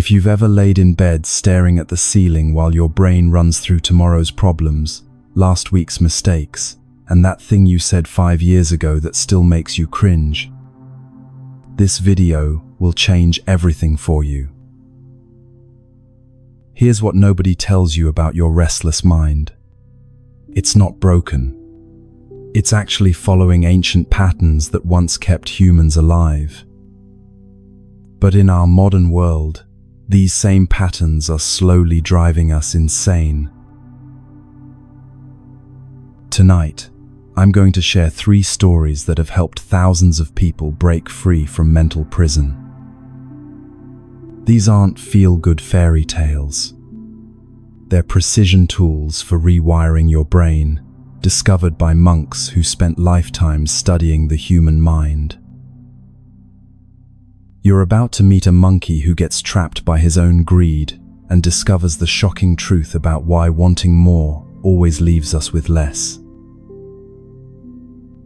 If you've ever laid in bed staring at the ceiling while your brain runs through tomorrow's problems, last week's mistakes, and that thing you said 5 years ago that still makes you cringe, this video will change everything for you. Here's what nobody tells you about your restless mind. It's not broken. It's actually following ancient patterns that once kept humans alive. But in our modern world, these same patterns are slowly driving us insane. Tonight, I'm going to share 3 stories that have helped thousands of people break free from mental prison. These aren't feel-good fairy tales. They're precision tools for rewiring your brain, discovered by monks who spent lifetimes studying the human mind. You're about to meet a monkey who gets trapped by his own greed and discovers the shocking truth about why wanting more always leaves us with less.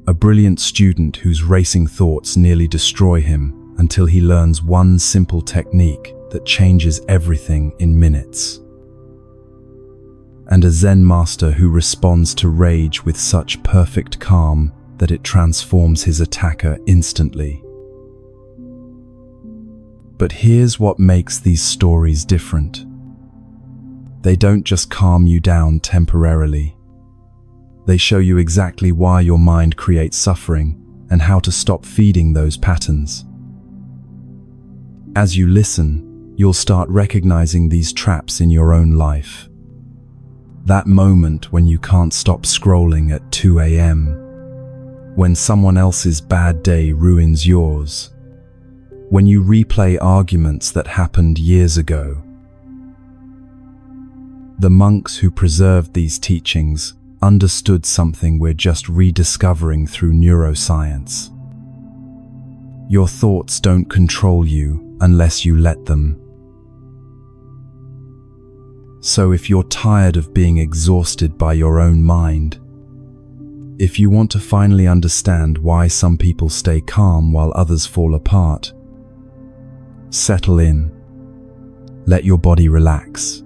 A brilliant student whose racing thoughts nearly destroy him until he learns one simple technique that changes everything in minutes. And a Zen master who responds to rage with such perfect calm that it transforms his attacker instantly. But here's what makes these stories different. They don't just calm you down temporarily. They show you exactly why your mind creates suffering and how to stop feeding those patterns. As you listen, you'll start recognizing these traps in your own life. That moment when you can't stop scrolling at 2 a.m., when someone else's bad day ruins yours, when you replay arguments that happened years ago. The monks who preserved these teachings understood something we're just rediscovering through neuroscience. Your thoughts don't control you unless you let them. So if you're tired of being exhausted by your own mind, if you want to finally understand why some people stay calm while others fall apart, settle in, let your body relax,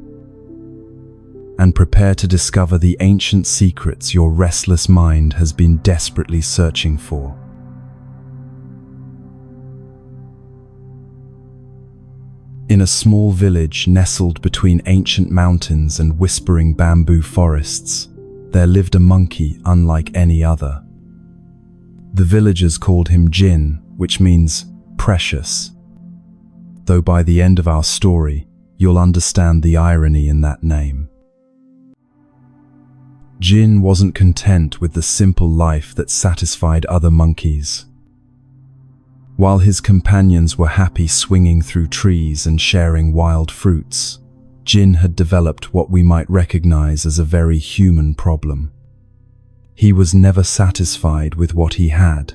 and prepare to discover the ancient secrets your restless mind has been desperately searching for. In a small village nestled between ancient mountains and whispering bamboo forests, there lived a monkey unlike any other. The villagers called him Jin, which means precious. Though by the end of our story, you'll understand the irony in that name. Jin wasn't content with the simple life that satisfied other monkeys. While his companions were happy swinging through trees and sharing wild fruits, Jin had developed what we might recognize as a very human problem. He was never satisfied with what he had.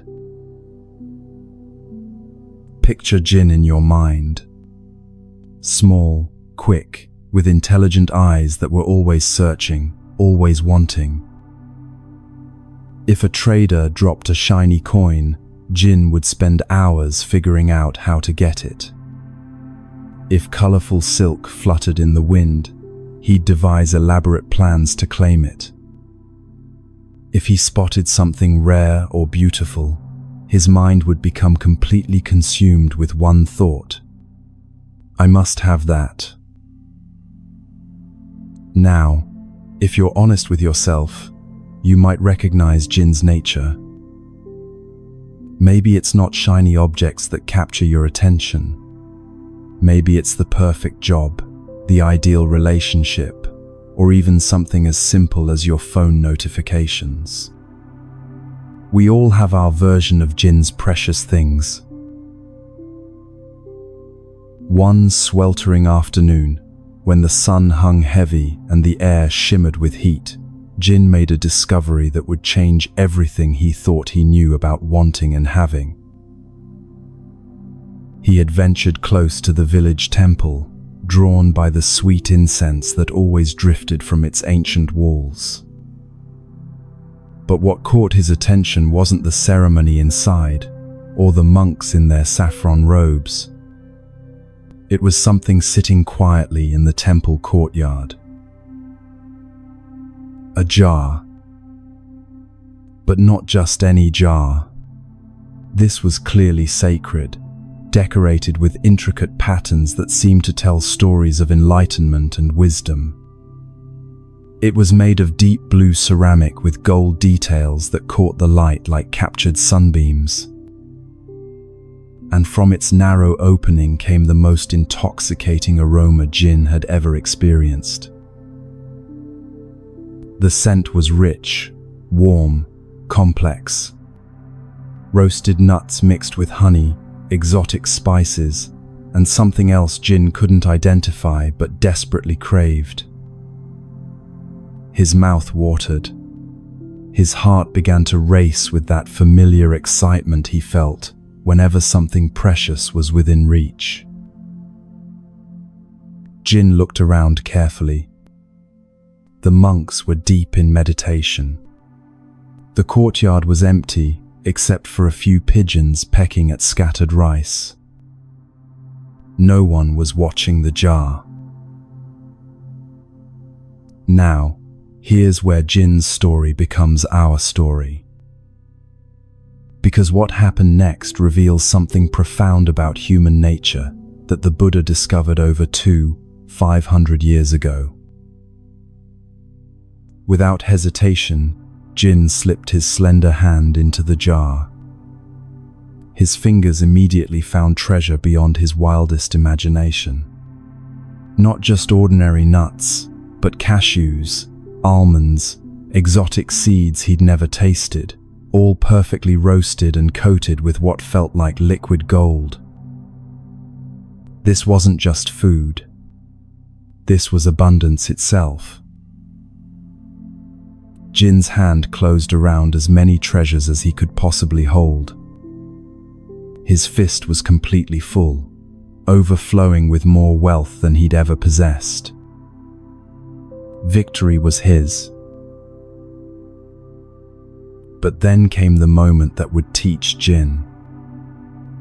Picture Jin in your mind. Small, quick, with intelligent eyes that were always searching, always wanting. If a trader dropped a shiny coin, Jin would spend hours figuring out how to get it. If colorful silk fluttered in the wind, he'd devise elaborate plans to claim it. If he spotted something rare or beautiful, his mind would become completely consumed with one thought: I must have that. Now, if you're honest with yourself, you might recognize Jin's nature. Maybe it's not shiny objects that capture your attention. Maybe it's the perfect job, the ideal relationship, or even something as simple as your phone notifications. We all have our version of Jin's precious things. One sweltering afternoon, when the sun hung heavy and the air shimmered with heat, Jin made a discovery that would change everything he thought he knew about wanting and having. He had ventured close to the village temple, drawn by the sweet incense that always drifted from its ancient walls. But what caught his attention wasn't the ceremony inside, or the monks in their saffron robes. It was something sitting quietly in the temple courtyard. A jar. But not just any jar. This was clearly sacred, decorated with intricate patterns that seemed to tell stories of enlightenment and wisdom. It was made of deep blue ceramic with gold details that caught the light like captured sunbeams. And from its narrow opening came the most intoxicating aroma Jin had ever experienced. The scent was rich, warm, complex. Roasted nuts mixed with honey, exotic spices, and something else Jin couldn't identify but desperately craved. His mouth watered. His heart began to race with that familiar excitement he felt whenever something precious was within reach. Jin looked around carefully. The monks were deep in meditation. The courtyard was empty, except for a few pigeons pecking at scattered rice. No one was watching the jar. Now, here's where Jin's story becomes our story. Because what happened next reveals something profound about human nature that the Buddha discovered over 500 years ago. Without hesitation, Jin slipped his slender hand into the jar. His fingers immediately found treasure beyond his wildest imagination. Not just ordinary nuts, but cashews, almonds, exotic seeds he'd never tasted, all perfectly roasted and coated with what felt like liquid gold. This wasn't just food. This was abundance itself. Jin's hand closed around as many treasures as he could possibly hold. His fist was completely full, overflowing with more wealth than he'd ever possessed. Victory was his. But then came the moment that would teach Jin,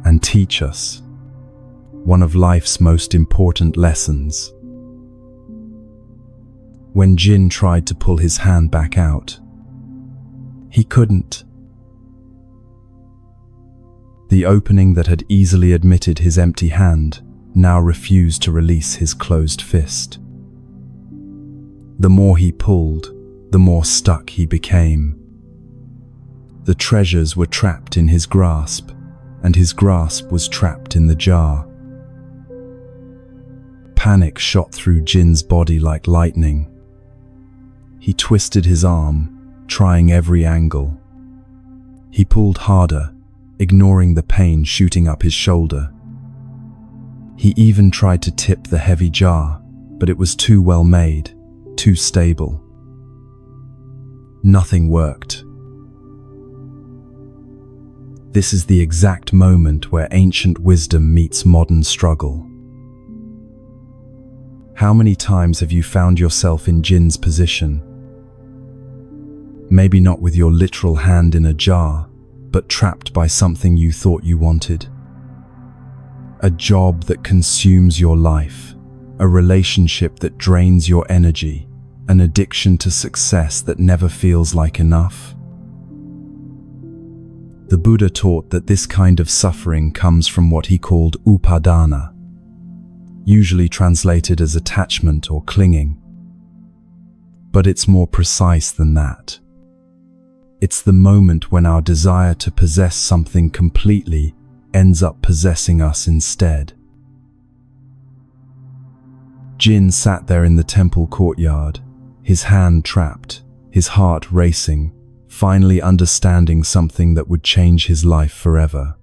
and teach us, one of life's most important lessons. When Jin tried to pull his hand back out, he couldn't. The opening that had easily admitted his empty hand now refused to release his closed fist. The more he pulled, the more stuck he became. The treasures were trapped in his grasp, and his grasp was trapped in the jar. Panic shot through Jin's body like lightning. He twisted his arm, trying every angle. He pulled harder, ignoring the pain shooting up his shoulder. He even tried to tip the heavy jar, but it was too well made, too stable. Nothing worked. This is the exact moment where ancient wisdom meets modern struggle. How many times have you found yourself in Jin's position? Maybe not with your literal hand in a jar, but trapped by something you thought you wanted. A job that consumes your life, a relationship that drains your energy, an addiction to success that never feels like enough. The Buddha taught that this kind of suffering comes from what he called upadana, usually translated as attachment or clinging. But it's more precise than that. It's the moment when our desire to possess something completely ends up possessing us instead. Jin sat there in the temple courtyard, his hand trapped, his heart racing, finally understanding something that would change his life forever.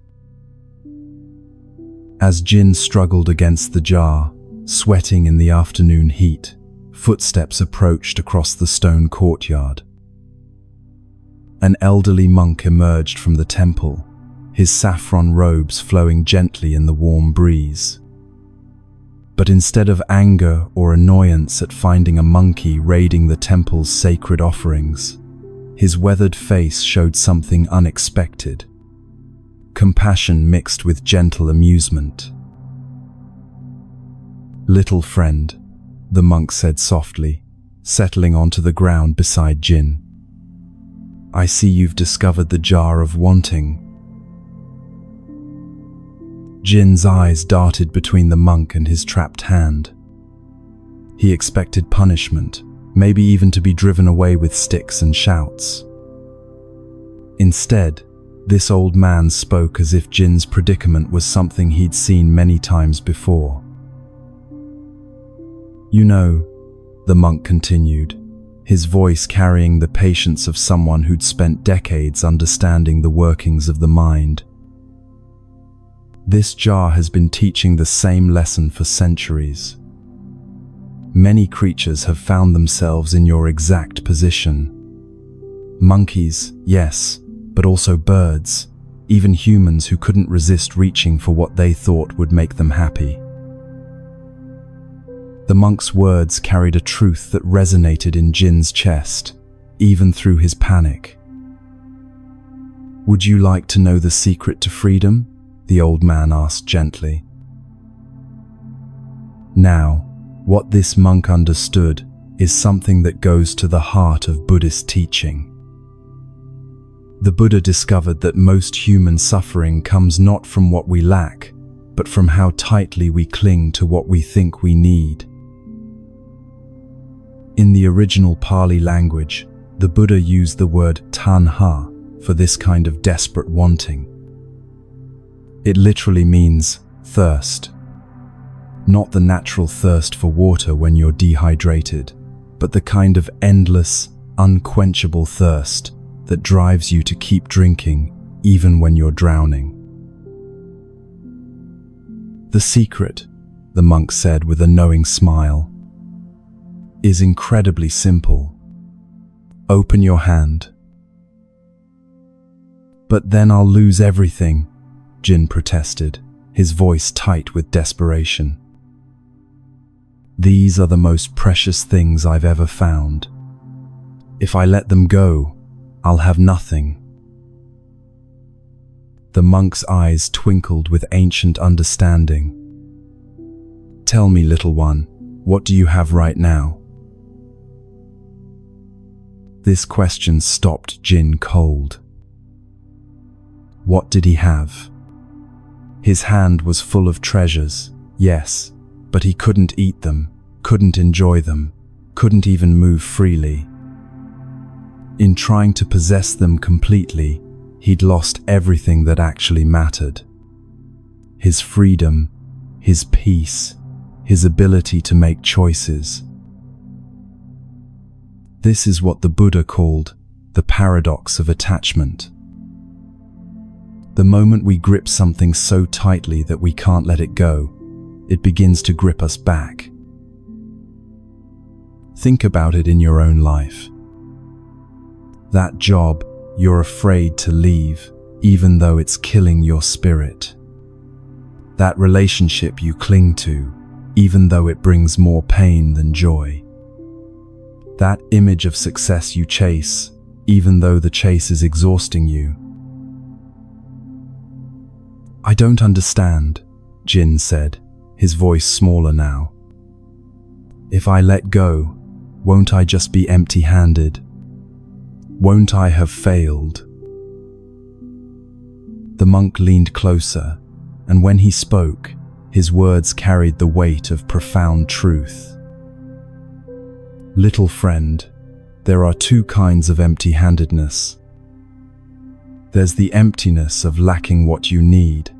As Jin struggled against the jar, sweating in the afternoon heat, footsteps approached across the stone courtyard. An elderly monk emerged from the temple, his saffron robes flowing gently in the warm breeze. But instead of anger or annoyance at finding a monkey raiding the temple's sacred offerings, his weathered face showed something unexpected. Compassion mixed with gentle amusement. "Little friend," the monk said softly, settling onto the ground beside Jin. "I see you've discovered the jar of wanting." Jin's eyes darted between the monk and his trapped hand. He expected punishment, maybe even to be driven away with sticks and shouts. Instead, this old man spoke as if Jin's predicament was something he'd seen many times before. "You know," the monk continued, his voice carrying the patience of someone who'd spent decades understanding the workings of the mind, "this jar has been teaching the same lesson for centuries. Many creatures have found themselves in your exact position. Monkeys, yes, but also birds, even humans who couldn't resist reaching for what they thought would make them happy." The monk's words carried a truth that resonated in Jin's chest, even through his panic. "Would you like to know the secret to freedom?" the old man asked gently. Now, what this monk understood is something that goes to the heart of Buddhist teaching. The Buddha discovered that most human suffering comes not from what we lack, but from how tightly we cling to what we think we need. In the original Pali language, the Buddha used the word tanha for this kind of desperate wanting. It literally means thirst. Not the natural thirst for water when you're dehydrated, but the kind of endless, unquenchable thirst that drives you to keep drinking even when you're drowning. "The secret," the monk said with a knowing smile, "is incredibly simple. Open your hand." "But then I'll lose everything," Jin protested, his voice tight with desperation. "These are the most precious things I've ever found. If I let them go, I'll have nothing." The monk's eyes twinkled with ancient understanding. "Tell me, little one, what do you have right now?" This question stopped Jin cold. What did he have? His hand was full of treasures, yes, but he couldn't eat them, couldn't enjoy them, couldn't even move freely. In trying to possess them completely, he'd lost everything that actually mattered. His freedom, his peace, his ability to make choices. This is what the Buddha called the paradox of attachment. The moment we grip something so tightly that we can't let it go, it begins to grip us back. Think about it in your own life. That job you're afraid to leave, even though it's killing your spirit. That relationship you cling to, even though it brings more pain than joy. That image of success you chase, even though the chase is exhausting you. "I don't understand," Jin said, his voice smaller now. "If I let go, won't I just be empty-handed? Won't I have failed?" The monk leaned closer, and when he spoke, his words carried the weight of profound truth. "Little friend, there are two kinds of empty-handedness. There's the emptiness of lacking what you need,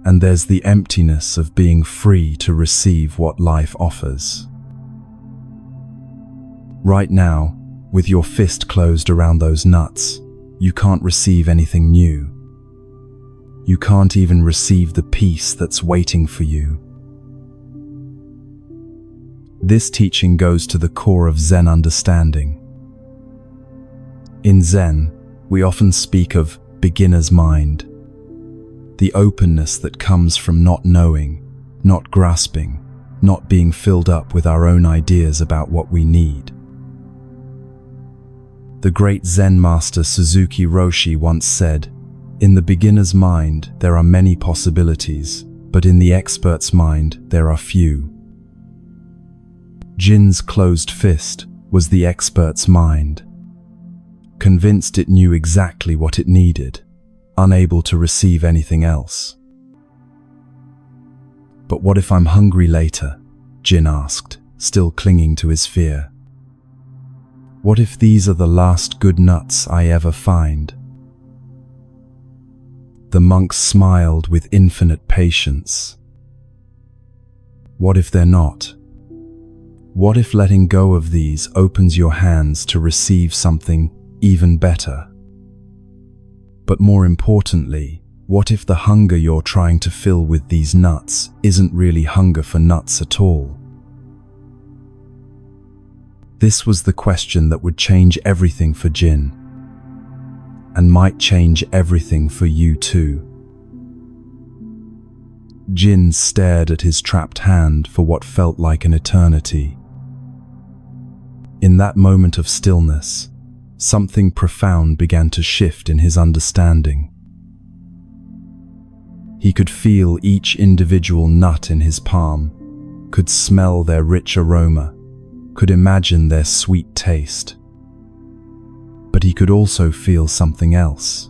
and there's the emptiness of being free to receive what life offers. Right now, with your fist closed around those nuts, you can't receive anything new. You can't even receive the peace that's waiting for you." This teaching goes to the core of Zen understanding. In Zen, we often speak of beginner's mind, the openness that comes from not knowing, not grasping, not being filled up with our own ideas about what we need. The great Zen master Suzuki Roshi once said, "In the beginner's mind, there are many possibilities, but in the expert's mind, there are few." Jin's closed fist was the expert's mind, convinced it knew exactly what it needed, unable to receive anything else. "But what if I'm hungry later?" Jin asked, still clinging to his fear. "What if these are the last good nuts I ever find?" The monk smiled with infinite patience. "What if they're not? What if letting go of these opens your hands to receive something even better? But more importantly, what if the hunger you're trying to fill with these nuts isn't really hunger for nuts at all?" This was the question that would change everything for Jin, and might change everything for you too. Jin stared at his trapped hand for what felt like an eternity. In that moment of stillness, something profound began to shift in his understanding. He could feel each individual nut in his palm, could smell their rich aroma, could imagine their sweet taste. But he could also feel something else.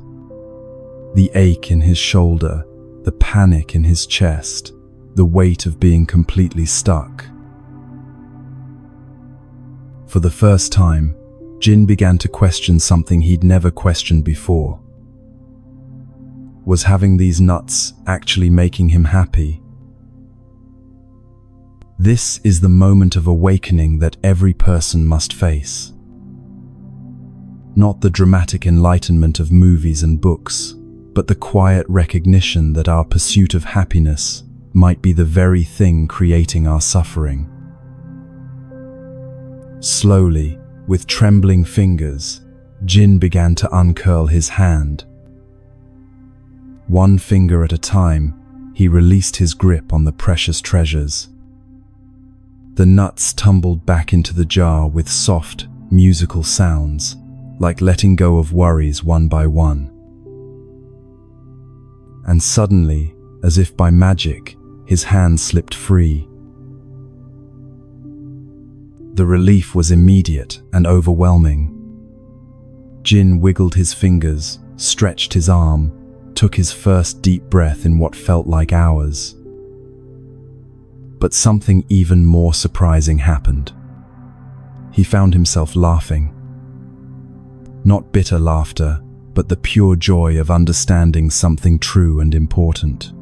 The ache in his shoulder, the panic in his chest, the weight of being completely stuck. For the first time, Jin began to question something he'd never questioned before. Was having these nuts actually making him happy? This is the moment of awakening that every person must face. Not the dramatic enlightenment of movies and books, but the quiet recognition that our pursuit of happiness might be the very thing creating our suffering. Slowly, with trembling fingers, Jin began to uncurl his hand. One finger at a time, he released his grip on the precious treasures. The nuts tumbled back into the jar with soft, musical sounds, like letting go of worries one by one. And suddenly, as if by magic, his hand slipped free. The relief was immediate and overwhelming. Jin wiggled his fingers, stretched his arm, took his first deep breath in what felt like hours. But something even more surprising happened. He found himself laughing. Not bitter laughter, but the pure joy of understanding something true and important.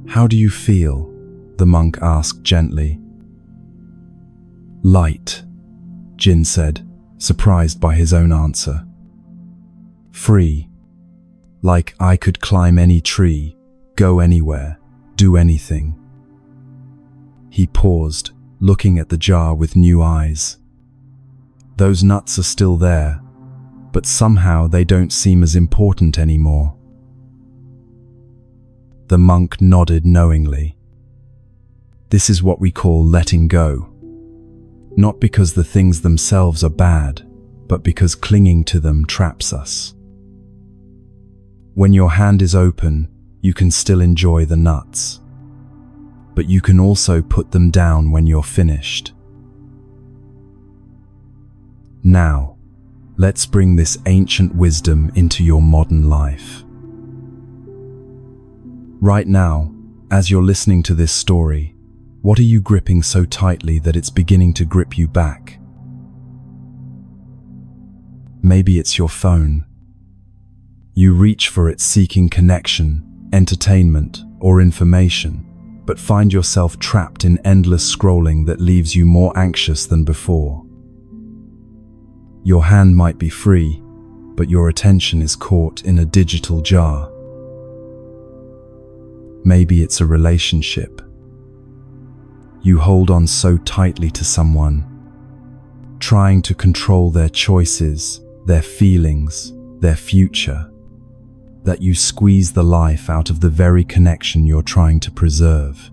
"How do you feel?" the monk asked gently. "Light," Jin said, surprised by his own answer. "Free, like I could climb any tree, go anywhere, do anything." He paused, looking at the jar with new eyes. Those nuts are still there, but somehow they don't seem as important anymore. The monk nodded knowingly. This is what we call letting go. Not because the things themselves are bad, but because clinging to them traps us. When your hand is open, you can still enjoy the nuts, but you can also put them down when you're finished. Now, let's bring this ancient wisdom into your modern life. Right now, as you're listening to this story, what are you gripping so tightly that it's beginning to grip you back? Maybe it's your phone. You reach for it seeking connection, entertainment, or information, but find yourself trapped in endless scrolling that leaves you more anxious than before. Your hand might be free, but your attention is caught in a digital jar. Maybe it's a relationship. You hold on so tightly to someone, trying to control their choices, their feelings, their future, that you squeeze the life out of the very connection you're trying to preserve.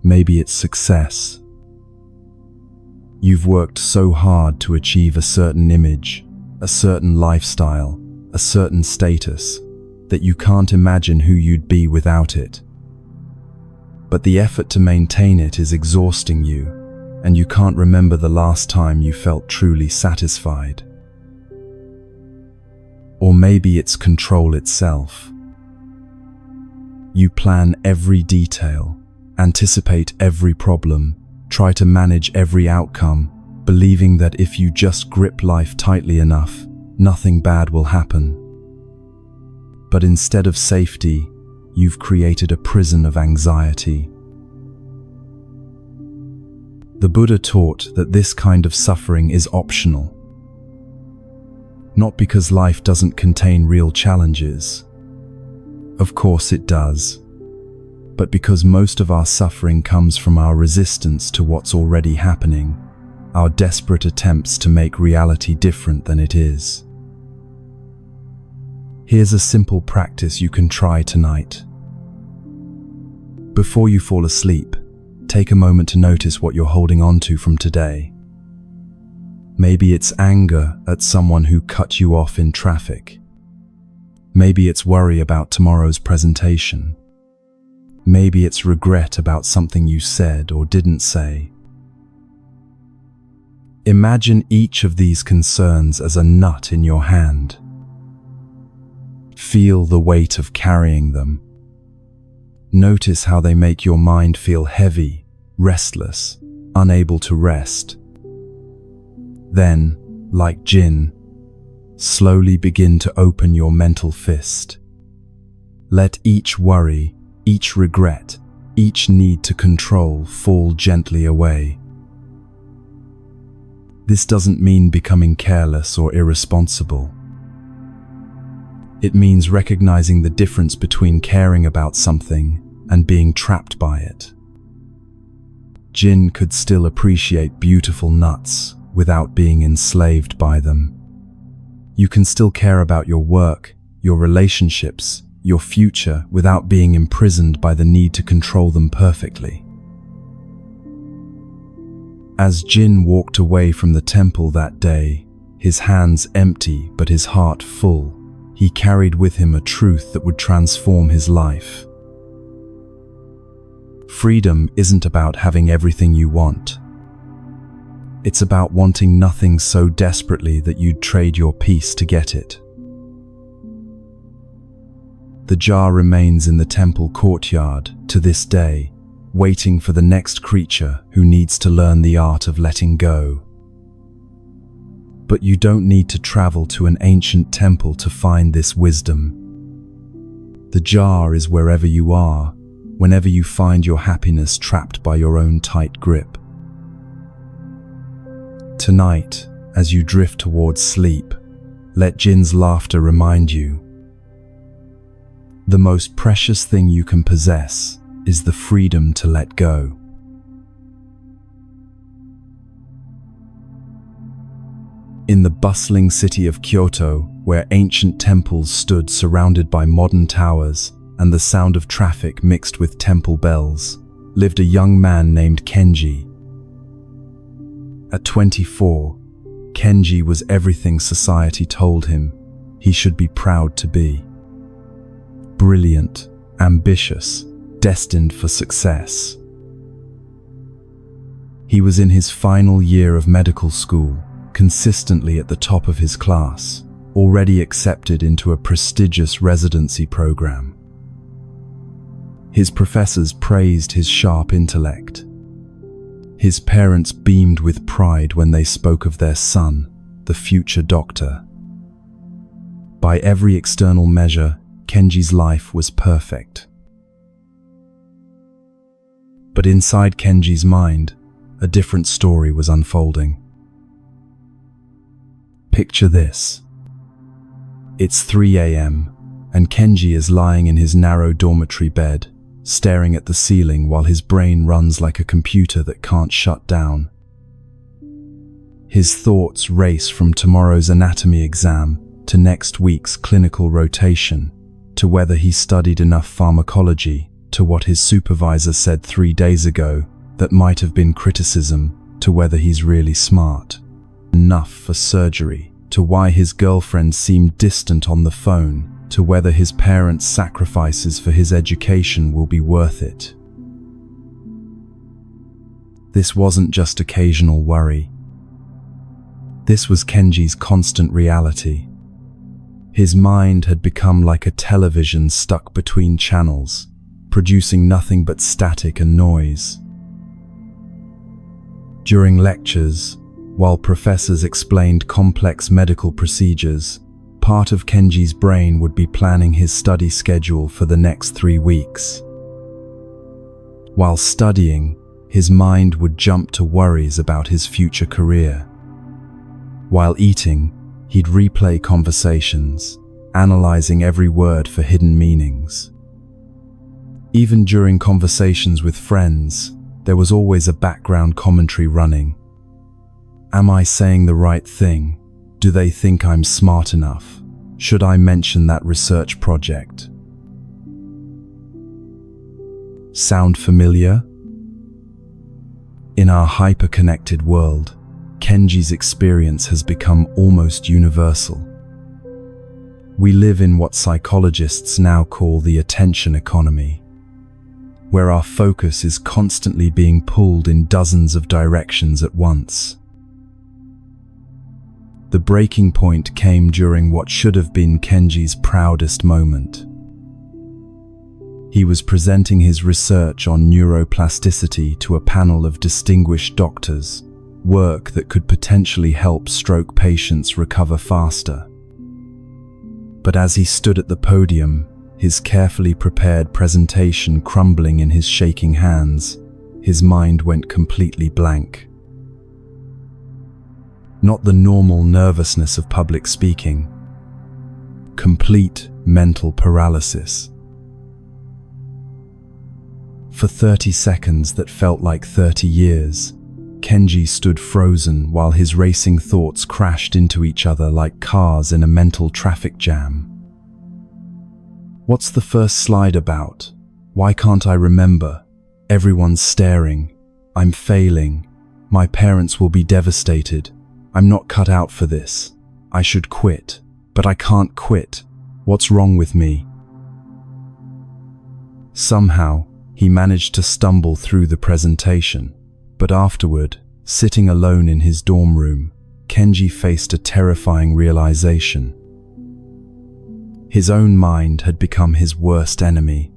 Maybe it's success. You've worked so hard to achieve a certain image, a certain lifestyle, a certain status, that you can't imagine who you'd be without it. but the effort to maintain it is exhausting you, and you can't remember the last time you felt truly satisfied. Or maybe it's control itself. You plan every detail, anticipate every problem, try to manage every outcome, believing that if you just grip life tightly enough, nothing bad will happen. But instead of safety, you've created a prison of anxiety. The Buddha taught that this kind of suffering is optional. Not because life doesn't contain real challenges. Of course it does. But because most of our suffering comes from our resistance to what's already happening, our desperate attempts to make reality different than it is. Here's a simple practice you can try tonight. Before you fall asleep, take a moment to notice what you're holding on to from today. Maybe it's anger at someone who cut you off in traffic. Maybe it's worry about tomorrow's presentation. Maybe it's regret about something you said or didn't say. Imagine each of these concerns as a nut in your hand. Feel the weight of carrying them. Notice how they make your mind feel heavy, restless, unable to rest. Then, like Jinn, slowly begin to open your mental fist. Let each worry, each regret, each need to control fall gently away. This doesn't mean becoming careless or irresponsible. It means recognizing the difference between caring about something and being trapped by it. Jinn could still appreciate beautiful nuts without being enslaved by them. You can still care about your work, your relationships, your future without being imprisoned by the need to control them perfectly. As Jinn walked away from the temple that day, his hands empty but his heart full, he carried with him a truth that would transform his life. Freedom isn't about having everything you want. It's about wanting nothing so desperately that you'd trade your peace to get it. The jar remains in the temple courtyard to this day, waiting for the next creature who needs to learn the art of letting go. But you don't need to travel to an ancient temple to find this wisdom. The jar is wherever you are, whenever you find your happiness trapped by your own tight grip. Tonight, as you drift towards sleep, let Jinn's laughter remind you. The most precious thing you can possess is the freedom to let go. In the bustling city of Kyoto, where ancient temples stood surrounded by modern towers and the sound of traffic mixed with temple bells, lived a young man named Kenji. At 24, Kenji was everything society told him he should be proud to be. Brilliant, ambitious, destined for success. He was in his final year of medical school, consistently at the top of his class, already accepted into a prestigious residency program. His professors praised his sharp intellect. His parents beamed with pride when they spoke of their son, the future doctor. By every external measure, Kenji's life was perfect. But inside Kenji's mind, a different story was unfolding. Picture this. It's 3 a.m., and Kenji is lying in his narrow dormitory bed, staring at the ceiling while his brain runs like a computer that can't shut down. His thoughts race from tomorrow's anatomy exam to next week's clinical rotation, to whether he studied enough pharmacology, to what his supervisor said 3 days ago that might have been criticism, to whether he's really smart enough for surgery, to why his girlfriend seemed distant on the phone, to whether his parents' sacrifices for his education will be worth it. This wasn't just occasional worry. This was Kenji's constant reality. His mind had become like a television stuck between channels, producing nothing but static and noise. During lectures, while professors explained complex medical procedures, part of Kenji's brain would be planning his study schedule for the next 3 weeks. While studying, his mind would jump to worries about his future career. While eating, he'd replay conversations, analyzing every word for hidden meanings. Even during conversations with friends, there was always a background commentary running. Am I saying the right thing? Do they think I'm smart enough? Should I mention that research project? Sound familiar? In our hyper-connected world, Kenji's experience has become almost universal. We live in what psychologists now call the attention economy, where our focus is constantly being pulled in dozens of directions at once. The breaking point came during what should have been Kenji's proudest moment. He was presenting his research on neuroplasticity to a panel of distinguished doctors, work that could potentially help stroke patients recover faster. But as he stood at the podium, his carefully prepared presentation crumbling in his shaking hands, his mind went completely blank. Not the normal nervousness of public speaking. Complete mental paralysis. For 30 seconds that felt like 30 years, Kenji stood frozen while his racing thoughts crashed into each other like cars in a mental traffic jam. What's the first slide about? Why can't I remember? Everyone's staring. I'm failing. My parents will be devastated. I'm not cut out for this. I should quit, but I can't quit. What's wrong with me? Somehow, he managed to stumble through the presentation, but afterward, sitting alone in his dorm room, Kenji faced a terrifying realization. His own mind had become his worst enemy.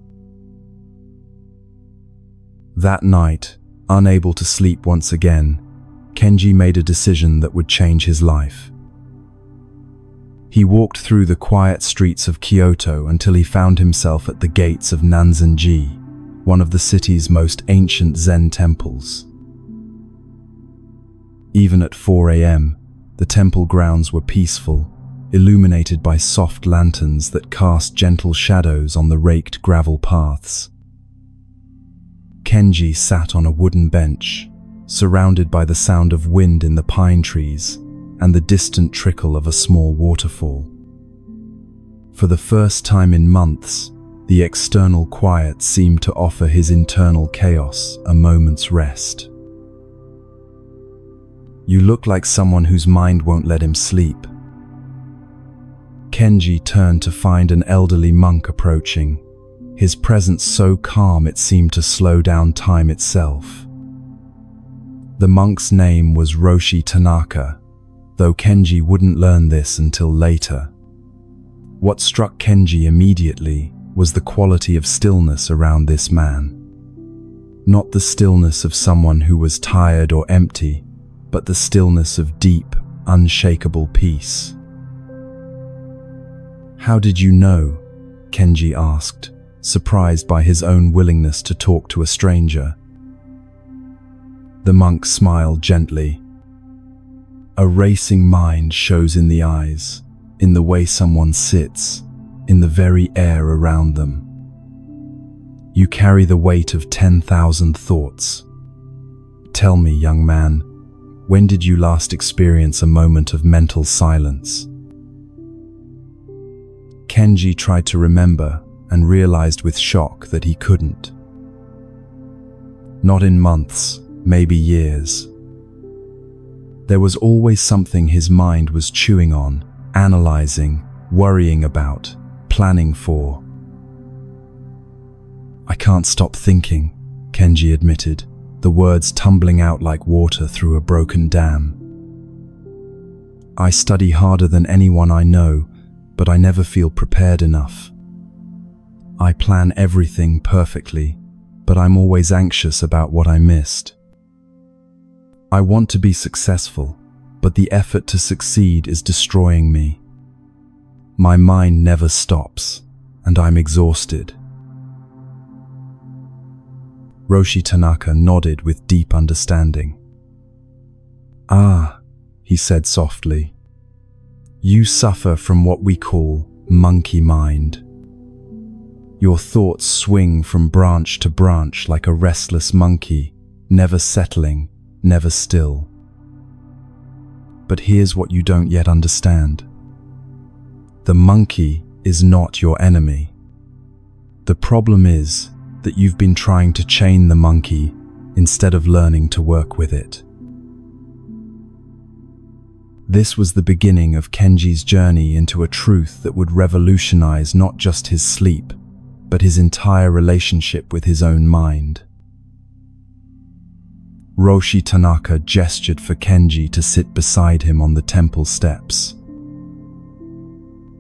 That night, unable to sleep once again, Kenji made a decision that would change his life. He walked through the quiet streets of Kyoto until he found himself at the gates of Nanzenji, one of the city's most ancient Zen temples. Even at 4 a.m., the temple grounds were peaceful, illuminated by soft lanterns that cast gentle shadows on the raked gravel paths. Kenji sat on a wooden bench, surrounded by the sound of wind in the pine trees and the distant trickle of a small waterfall. For the first time in months, the external quiet seemed to offer his internal chaos a moment's rest. You look like someone whose mind won't let him sleep. Kenji turned to find an elderly monk approaching, his presence so calm it seemed to slow down time itself. The monk's name was Roshi Tanaka, though Kenji wouldn't learn this until later. What struck Kenji immediately was the quality of stillness around this man. Not the stillness of someone who was tired or empty, but the stillness of deep, unshakable peace. "How did you know?" Kenji asked, surprised by his own willingness to talk to a stranger. The monk smiled gently. A racing mind shows in the eyes, in the way someone sits, in the very air around them. You carry the weight of 10,000 thoughts. Tell me, young man, when did you last experience a moment of mental silence? Kenji tried to remember and realized with shock that he couldn't. Not in months, maybe years. There was always something his mind was chewing on, analyzing, worrying about, planning for. "I can't stop thinking," Kenji admitted, the words tumbling out like water through a broken dam. I study harder than anyone I know, but I never feel prepared enough. I plan everything perfectly, but I'm always anxious about what I missed. I want to be successful, but the effort to succeed is destroying me. My mind never stops, and I'm exhausted. Roshi Tanaka nodded with deep understanding. "Ah," he said softly, "you suffer from what we call monkey mind. Your thoughts swing from branch to branch like a restless monkey, never settling, never still. But here's what you don't yet understand. The monkey is not your enemy. The problem is that you've been trying to chain the monkey instead of learning to work with it." This was the beginning of Kenji's journey into a truth that would revolutionize not just his sleep, but his entire relationship with his own mind. Roshi Tanaka gestured for Kenji to sit beside him on the temple steps.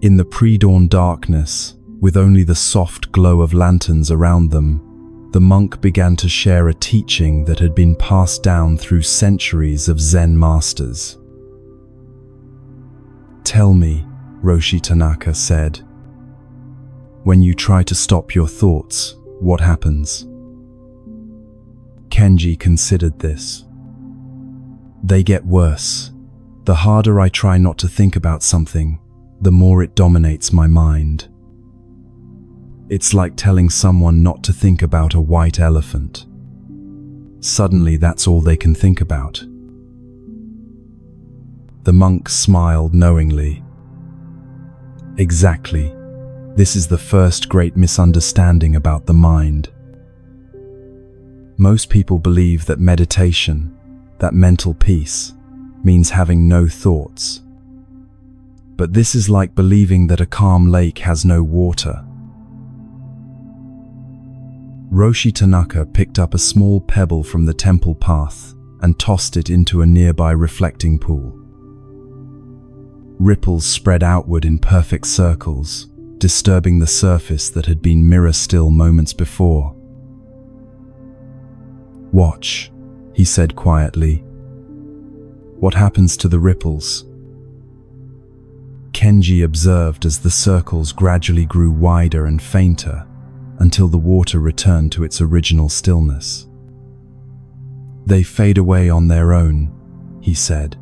In the pre-dawn darkness, with only the soft glow of lanterns around them, the monk began to share a teaching that had been passed down through centuries of Zen masters. "Tell me," Roshi Tanaka said, "when you try to stop your thoughts, what happens?" Kenji considered this. "They get worse. The harder I try not to think about something, the more it dominates my mind. It's like telling someone not to think about a white elephant. Suddenly that's all they can think about." The monk smiled knowingly. "Exactly. This is the first great misunderstanding about the mind. Most people believe that meditation, that mental peace, means having no thoughts. But this is like believing that a calm lake has no water." Roshi Tanaka picked up a small pebble from the temple path and tossed it into a nearby reflecting pool. Ripples spread outward in perfect circles, disturbing the surface that had been mirror-still moments before. "Watch," he said quietly. "What happens to the ripples?" Kenji observed as the circles gradually grew wider and fainter until the water returned to its original stillness. "They fade away on their own," he said.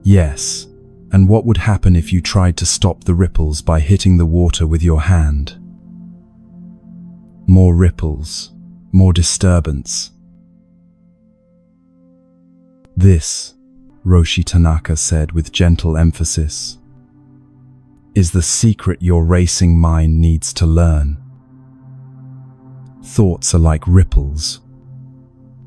"Yes, and what would happen if you tried to stop the ripples by hitting the water with your hand?" More ripples, more disturbance. "This," Roshi Tanaka said with gentle emphasis, "is the secret your racing mind needs to learn. Thoughts are like ripples.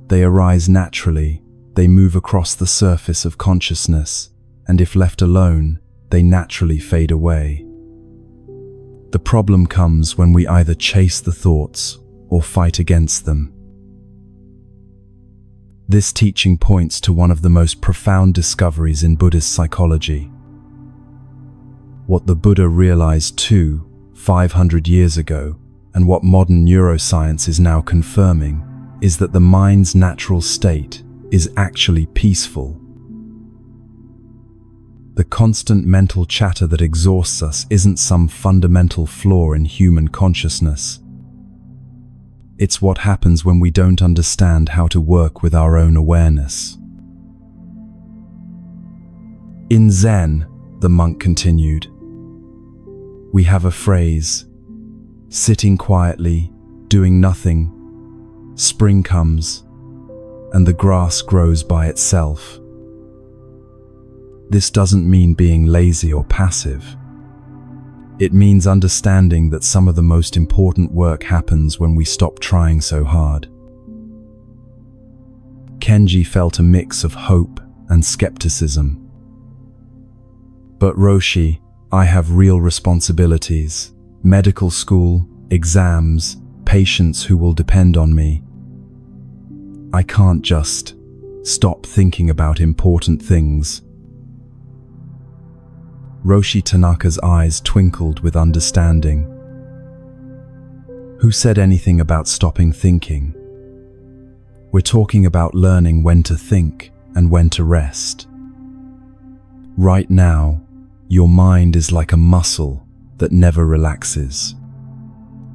They arise naturally, they move across the surface of consciousness, and if left alone, they naturally fade away. The problem comes when we either chase the thoughts or fight against them." This teaching points to one of the most profound discoveries in Buddhist psychology. What the Buddha realized 500 years ago, and what modern neuroscience is now confirming, is that the mind's natural state is actually peaceful. The constant mental chatter that exhausts us isn't some fundamental flaw in human consciousness. It's what happens when we don't understand how to work with our own awareness. "In Zen," the monk continued, "we have a phrase, sitting quietly, doing nothing. Spring comes, and the grass grows by itself. This doesn't mean being lazy or passive. It means understanding that some of the most important work happens when we stop trying so hard." Kenji felt a mix of hope and skepticism. "But Roshi, I have real responsibilities. Medical school, exams, patients who will depend on me. I can't just stop thinking about important things. Roshi Tanaka's eyes twinkled with understanding. Who said anything about stopping thinking? We're talking about learning when to think and when to rest. Right now, your mind is like a muscle that never relaxes.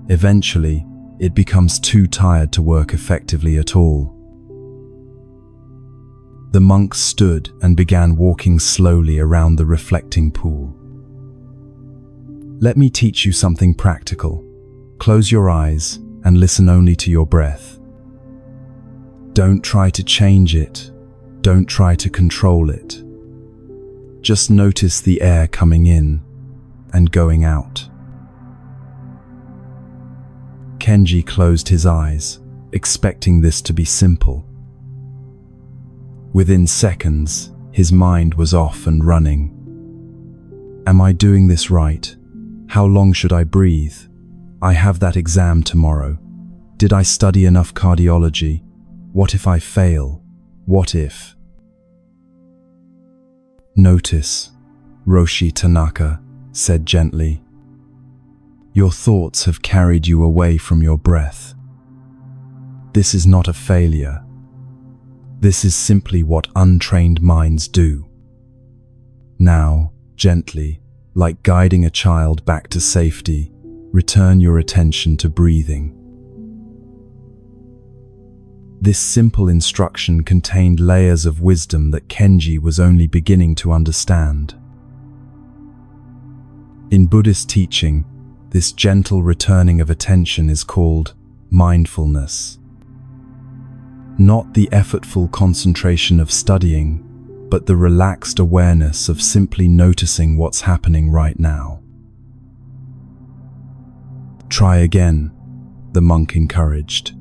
Eventually, it becomes too tired to work effectively at all. The monk stood and began walking slowly around the reflecting pool. Let me teach you something practical. Close your eyes and listen only to your breath. Don't try to change it. Don't try to control it. Just notice the air coming in and going out. Kenji closed his eyes, expecting this to be simple. Within seconds, his mind was off and running. Am I doing this right? How long should I breathe? I have that exam tomorrow. Did I study enough cardiology? What if I fail? What if? Notice, Roshi Tanaka said gently. Your thoughts have carried you away from your breath. This is not a failure. This is simply what untrained minds do. Now, gently, like guiding a child back to safety, return your attention to breathing. This simple instruction contained layers of wisdom that Kenji was only beginning to understand. In Buddhist teaching, this gentle returning of attention is called mindfulness. Not the effortful concentration of studying, but the relaxed awareness of simply noticing what's happening right now. Try again, the monk encouraged.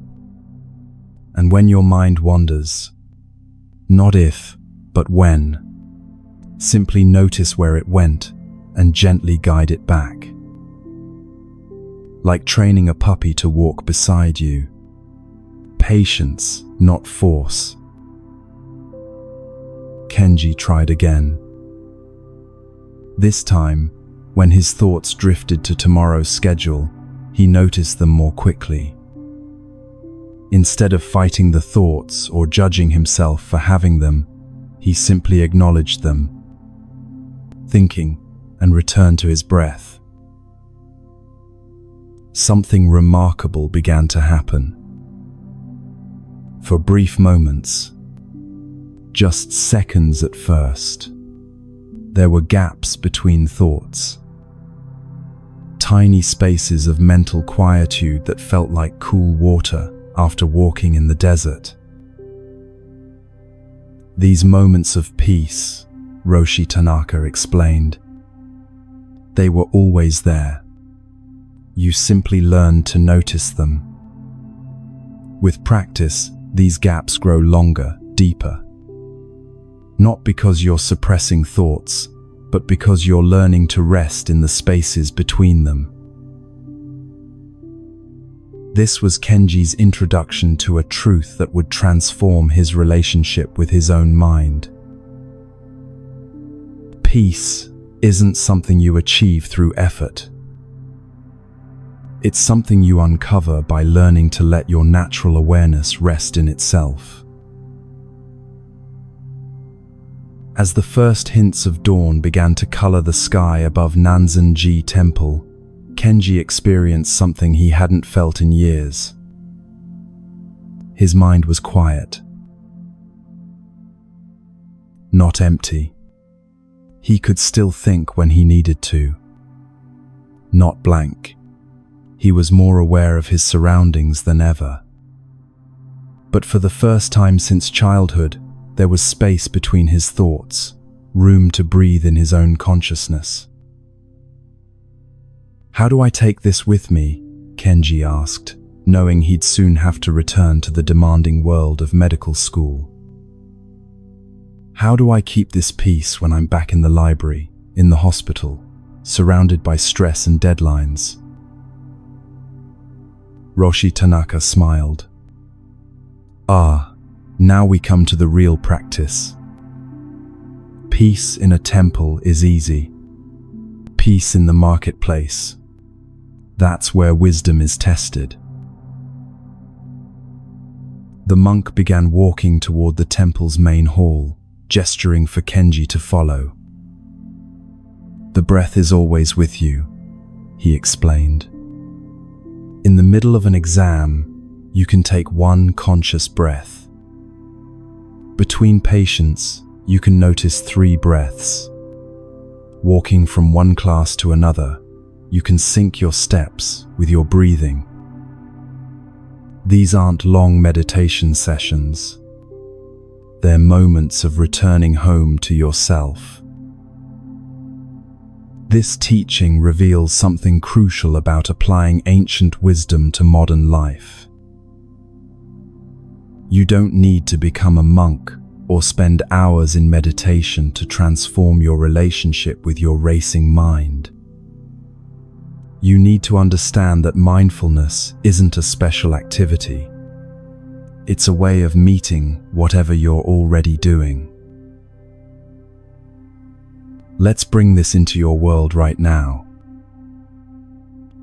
And when your mind wanders, not if, but when, simply notice where it went and gently guide it back. Like training a puppy to walk beside you. Patience, not force. Kenji tried again. This time, when his thoughts drifted to tomorrow's schedule, he noticed them more quickly. Instead of fighting the thoughts or judging himself for having them, he simply acknowledged them, thinking, and returned to his breath. Something remarkable began to happen. For brief moments, just seconds at first, there were gaps between thoughts. Tiny spaces of mental quietude that felt like cool water after walking in the desert. These moments of peace, Roshi Tanaka explained, they were always there. You simply learned to notice them. With practice, these gaps grow longer, deeper. Not because you're suppressing thoughts, but because you're learning to rest in the spaces between them. This was Kenji's introduction to a truth that would transform his relationship with his own mind. Peace isn't something you achieve through effort. It's something you uncover by learning to let your natural awareness rest in itself. As the first hints of dawn began to color the sky above Nanzen-ji Temple, Kenji experienced something he hadn't felt in years. His mind was quiet. Not empty. He could still think when he needed to. Not blank. He was more aware of his surroundings than ever. But for the first time since childhood, there was space between his thoughts, room to breathe in his own consciousness. How do I take this with me? Kenji asked, knowing he'd soon have to return to the demanding world of medical school. How do I keep this peace when I'm back in the library, in the hospital, surrounded by stress and deadlines? Roshi Tanaka smiled. Ah, Now we come to the real practice. Peace in a temple is easy. Peace in the marketplace, that's where wisdom is tested. The monk began walking toward the temple's main hall, gesturing for Kenji to follow. "The breath is always with you," he explained. "In the middle of an exam, you can take one conscious breath. Between patients, you can notice 3 breaths. Walking from one class to another, you can sync your steps with your breathing. These aren't long meditation sessions. They're moments of returning home to yourself." This teaching reveals something crucial about applying ancient wisdom to modern life. You don't need to become a monk or spend hours in meditation to transform your relationship with your racing mind. You need to understand that mindfulness isn't a special activity. It's a way of meeting whatever you're already doing. Let's bring this into your world right now.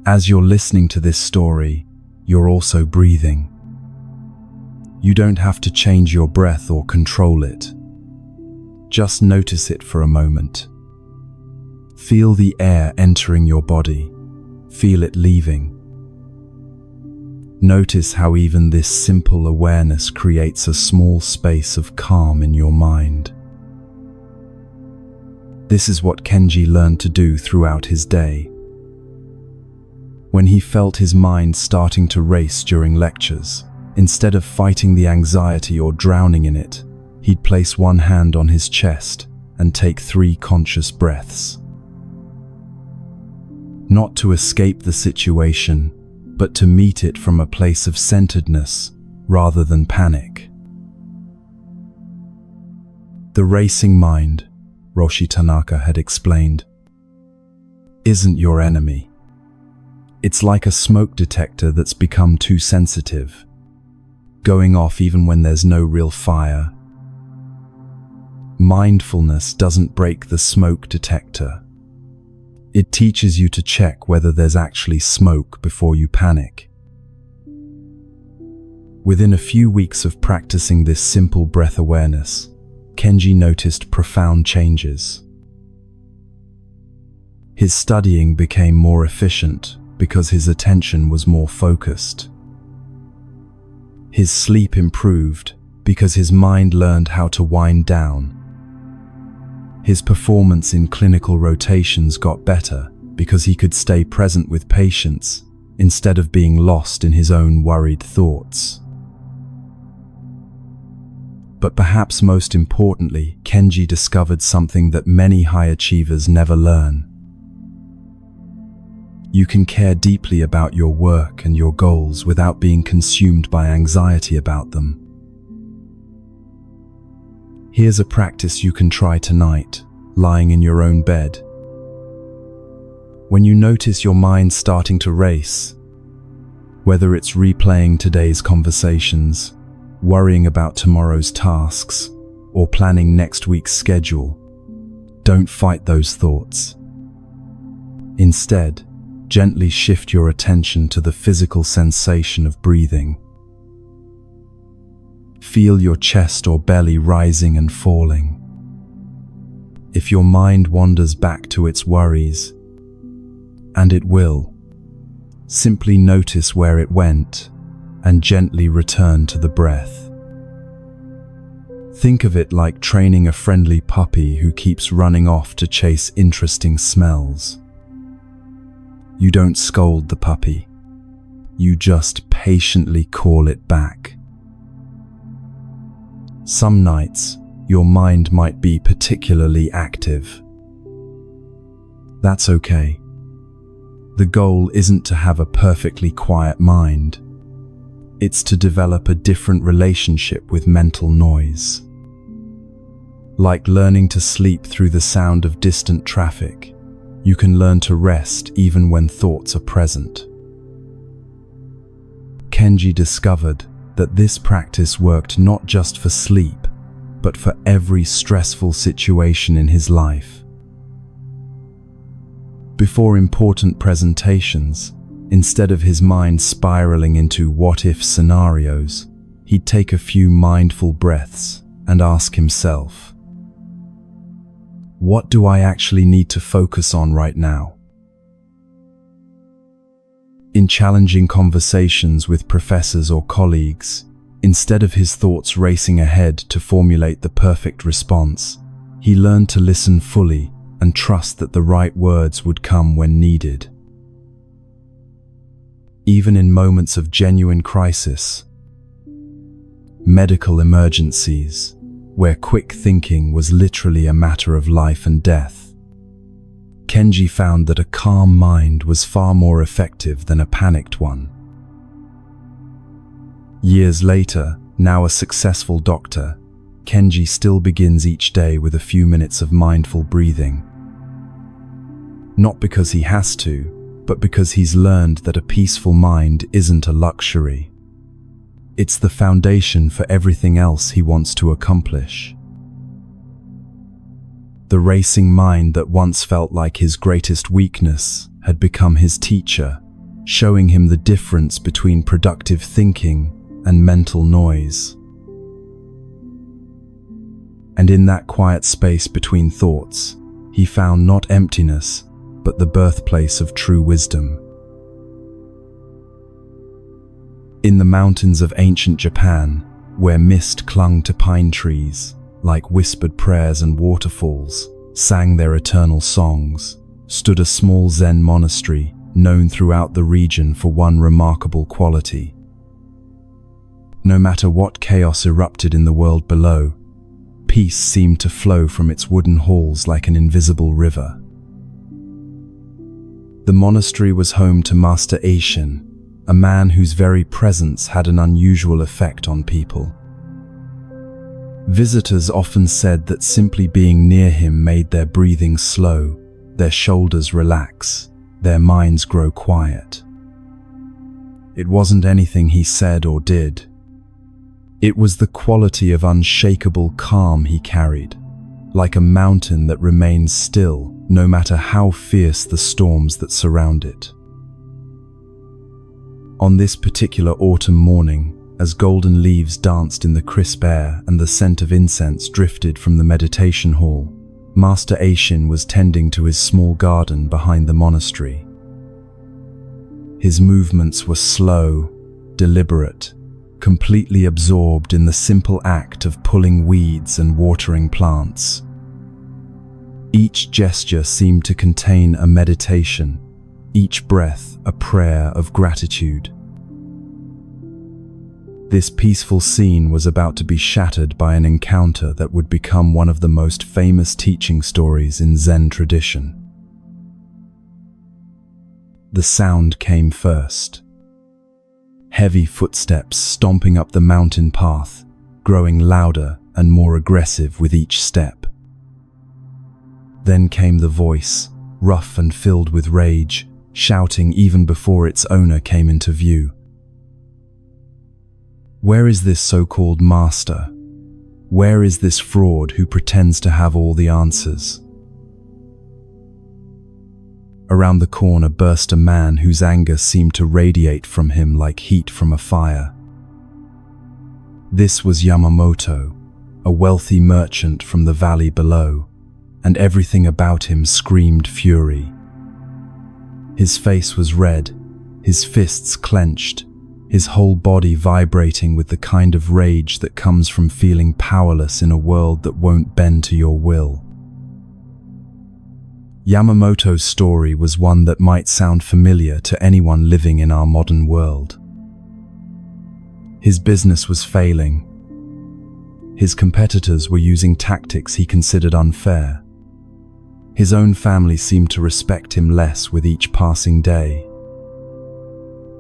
As you're listening to this story, you're also breathing. You don't have to change your breath or control it. Just notice it for a moment. Feel the air entering your body. Feel it leaving. Notice how even this simple awareness creates a small space of calm in your mind. This is what Kenji learned to do throughout his day. When he felt his mind starting to race during lectures, instead of fighting the anxiety or drowning in it, he'd place one hand on his chest and take 3 conscious breaths. Not to escape the situation, but to meet it from a place of centeredness rather than panic. The racing mind, Roshi Tanaka had explained, isn't your enemy. It's like a smoke detector that's become too sensitive, going off even when there's no real fire. Mindfulness doesn't break the smoke detector. It teaches you to check whether there's actually smoke before you panic. Within a few weeks of practicing this simple breath awareness, Kenji noticed profound changes. His studying became more efficient because his attention was more focused. His sleep improved because his mind learned how to wind down. His performance in clinical rotations got better because he could stay present with patients instead of being lost in his own worried thoughts. But perhaps most importantly, Kenji discovered something that many high achievers never learn. You can care deeply about your work and your goals without being consumed by anxiety about them. Here's a practice you can try tonight, lying in your own bed. When you notice your mind starting to race, whether it's replaying today's conversations, worrying about tomorrow's tasks, or planning next week's schedule, don't fight those thoughts. Instead, gently shift your attention to the physical sensation of breathing. Feel your chest or belly rising and falling. If your mind wanders back to its worries, and it will, simply notice where it went and gently return to the breath. Think of it like training a friendly puppy who keeps running off to chase interesting smells. You don't scold the puppy. You just patiently call it back. Some nights, your mind might be particularly active. That's okay. The goal isn't to have a perfectly quiet mind. It's to develop a different relationship with mental noise. Like learning to sleep through the sound of distant traffic, you can learn to rest even when thoughts are present. Kenji discovered that this practice worked not just for sleep, but for every stressful situation in his life. Before important presentations, instead of his mind spiraling into what-if scenarios, he'd take a few mindful breaths and ask himself, what do I actually need to focus on right now? In challenging conversations with professors or colleagues, instead of his thoughts racing ahead to formulate the perfect response, he learned to listen fully and trust that the right words would come when needed. Even in moments of genuine crisis, medical emergencies, where quick thinking was literally a matter of life and death, Kenji found that a calm mind was far more effective than a panicked one. Years later, now a successful doctor, Kenji still begins each day with a few minutes of mindful breathing. Not because he has to, but because he's learned that a peaceful mind isn't a luxury. It's the foundation for everything else he wants to accomplish. The racing mind that once felt like his greatest weakness had become his teacher, showing him the difference between productive thinking and mental noise. And in that quiet space between thoughts, he found not emptiness, but the birthplace of true wisdom. In the mountains of ancient Japan, where mist clung to pine trees, like whispered prayers and waterfalls, sang their eternal songs, stood a small Zen monastery known throughout the region for one remarkable quality. No matter what chaos erupted in the world below, peace seemed to flow from its wooden halls like an invisible river. The monastery was home to Master Eishin, a man whose very presence had an unusual effect on people. Visitors often said that simply being near him made their breathing slow, their shoulders relax, their minds grow quiet. It wasn't anything he said or did. It was the quality of unshakable calm he carried, like a mountain that remains still no matter how fierce the storms that surround it. On this particular autumn morning, as golden leaves danced in the crisp air and the scent of incense drifted from the meditation hall, Master Eishin was tending to his small garden behind the monastery. His movements were slow, deliberate, completely absorbed in the simple act of pulling weeds and watering plants. Each gesture seemed to contain a meditation, each breath a prayer of gratitude. This peaceful scene was about to be shattered by an encounter that would become one of the most famous teaching stories in Zen tradition. The sound came first. Heavy footsteps stomping up the mountain path, growing louder and more aggressive with each step. Then came the voice, rough and filled with rage, shouting even before its owner came into view. Where is this so-called master? Where is this fraud who pretends to have all the answers? Around the corner burst a man whose anger seemed to radiate from him like heat from a fire. This was Yamamoto, a wealthy merchant from the valley below, and everything about him screamed fury. His face was red, his fists clenched, his whole body vibrating with the kind of rage that comes from feeling powerless in a world that won't bend to your will. Yamamoto's story was one that might sound familiar to anyone living in our modern world. His business was failing. His competitors were using tactics he considered unfair. His own family seemed to respect him less with each passing day.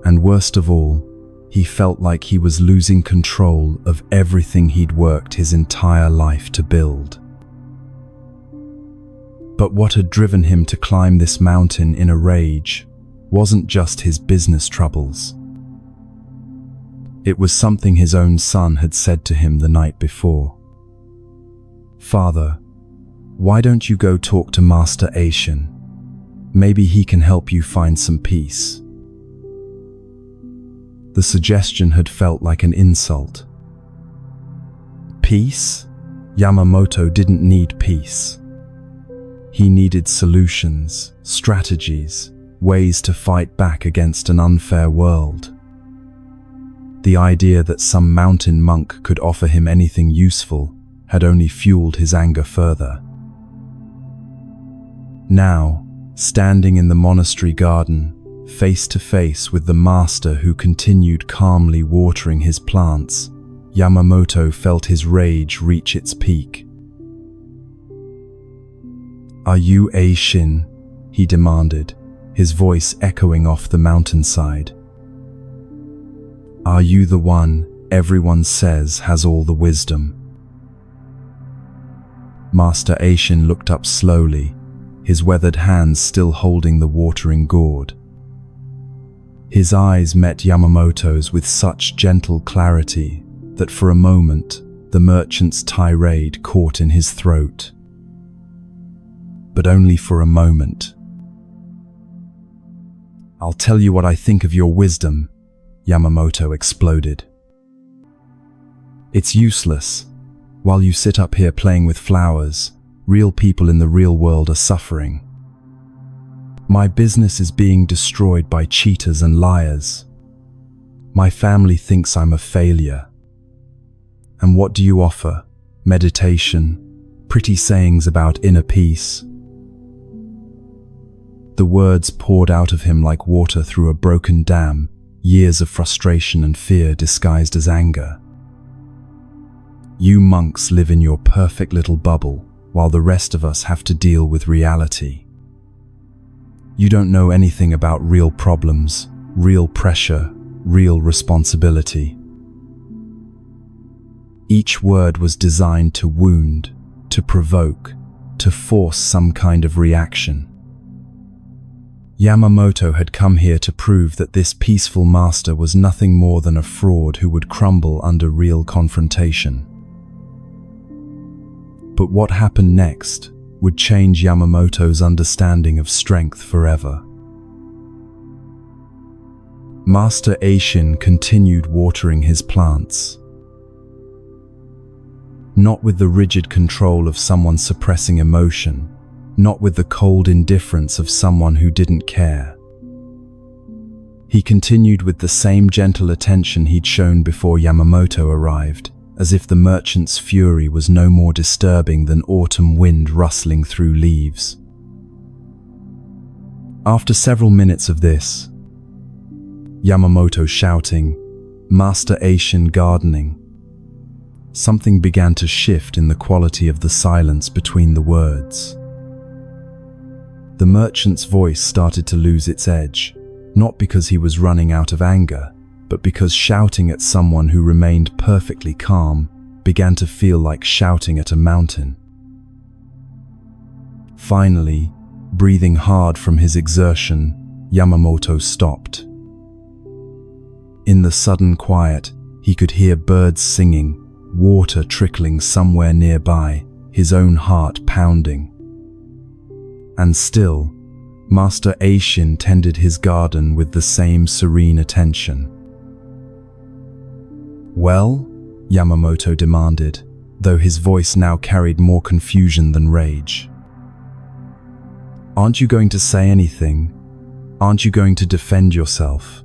And worst of all, he felt like he was losing control of everything he'd worked his entire life to build. But what had driven him to climb this mountain in a rage wasn't just his business troubles. It was something his own son had said to him the night before. "Father, why don't you go talk to Master Aishin? Maybe he can help you find some peace." The suggestion had felt like an insult. Peace? Yamamoto didn't need peace. He needed solutions, strategies, ways to fight back against an unfair world. The idea that some mountain monk could offer him anything useful had only fueled his anger further. Now, standing in the monastery garden, face to face with the master who continued calmly watering his plants, Yamamoto felt his rage reach its peak. "Are you Aishin?" he demanded, his voice echoing off the mountainside. "Are you the one everyone says has all the wisdom?" Master Aishin looked up slowly, his weathered hands still holding the watering gourd. His eyes met Yamamoto's with such gentle clarity that for a moment the merchant's tirade caught in his throat. But only for a moment. "I'll tell you what I think of your wisdom," Yamamoto exploded. "It's useless. While you sit up here playing with flowers, real people in the real world are suffering. My business is being destroyed by cheaters and liars. My family thinks I'm a failure. And what do you offer? Meditation, pretty sayings about inner peace." The words poured out of him like water through a broken dam, years of frustration and fear disguised as anger. "You monks live in your perfect little bubble, while the rest of us have to deal with reality. You don't know anything about real problems, real pressure, real responsibility." Each word was designed to wound, to provoke, to force some kind of reaction. Yamamoto had come here to prove that this peaceful master was nothing more than a fraud who would crumble under real confrontation. But what happened next would change Yamamoto's understanding of strength forever. Master Aishin continued watering his plants. Not with the rigid control of someone suppressing emotion, not with the cold indifference of someone who didn't care. He continued with the same gentle attention he'd shown before Yamamoto arrived, as if the merchant's fury was no more disturbing than autumn wind rustling through leaves. After several minutes of this, Yamamoto shouting, Master Aishin gardening, something began to shift in the quality of the silence between the words. The merchant's voice started to lose its edge, not because he was running out of anger, but because shouting at someone who remained perfectly calm began to feel like shouting at a mountain. Finally, breathing hard from his exertion, Yamamoto stopped. In the sudden quiet, he could hear birds singing, water trickling somewhere nearby, his own heart pounding. And still, Master Aishin tended his garden with the same serene attention. "Well?" Yamamoto demanded, though his voice now carried more confusion than rage. "Aren't you going to say anything? Aren't you going to defend yourself?"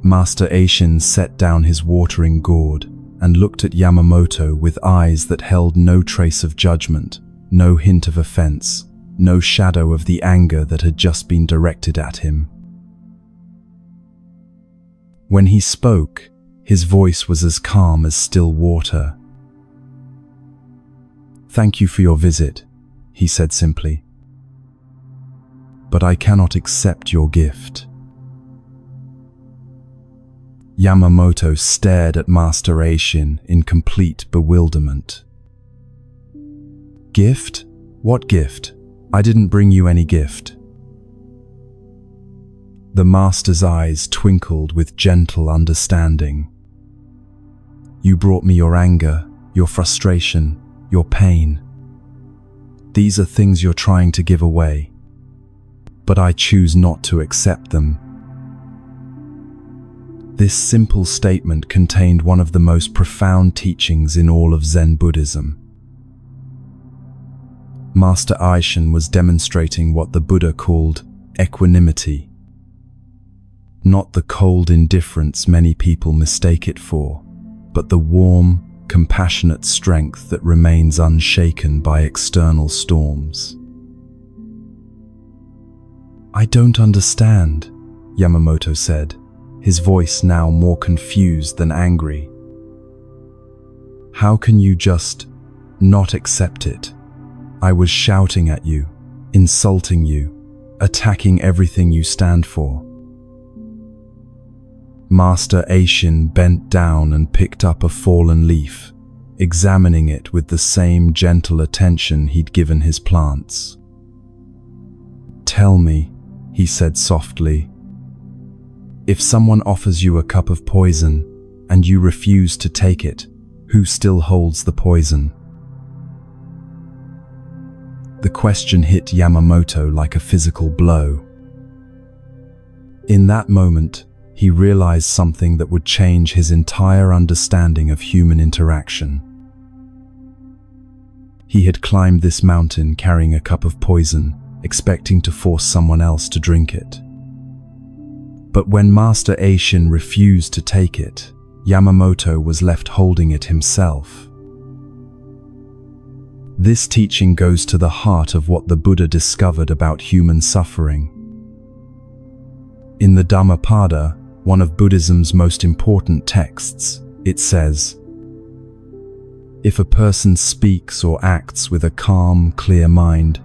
Master Aishin set down his watering gourd and looked at Yamamoto with eyes that held no trace of judgment, no hint of offense, no shadow of the anger that had just been directed at him. When he spoke, his voice was as calm as still water. "Thank you for your visit," he said simply. "But I cannot accept your gift." Yamamoto stared at Master Aishin in complete bewilderment. "Gift? What gift? I didn't bring you any gift." The master's eyes twinkled with gentle understanding. You brought me your anger, your frustration, your pain. These are things you're trying to give away, but I choose not to accept them. This simple statement contained one of the most profound teachings in all of Zen Buddhism. Master Aishin was demonstrating what the Buddha called equanimity, not the cold indifference many people mistake it for, but the warm, compassionate strength that remains unshaken by external storms. I don't understand, Yamamoto said, his voice now more confused than angry. How can you just not accept it? I was shouting at you, insulting you, attacking everything you stand for. Master Aishin bent down and picked up a fallen leaf, examining it with the same gentle attention he'd given his plants. Tell me, he said softly, if someone offers you a cup of poison and you refuse to take it, who still holds the poison? The question hit Yamamoto like a physical blow. In that moment, he realized something that would change his entire understanding of human interaction. He had climbed this mountain carrying a cup of poison, expecting to force someone else to drink it. But when Master Aishin refused to take it, Yamamoto was left holding it himself. This teaching goes to the heart of what the Buddha discovered about human suffering. In the Dhammapada, one of Buddhism's most important texts, it says, if a person speaks or acts with a calm, clear mind,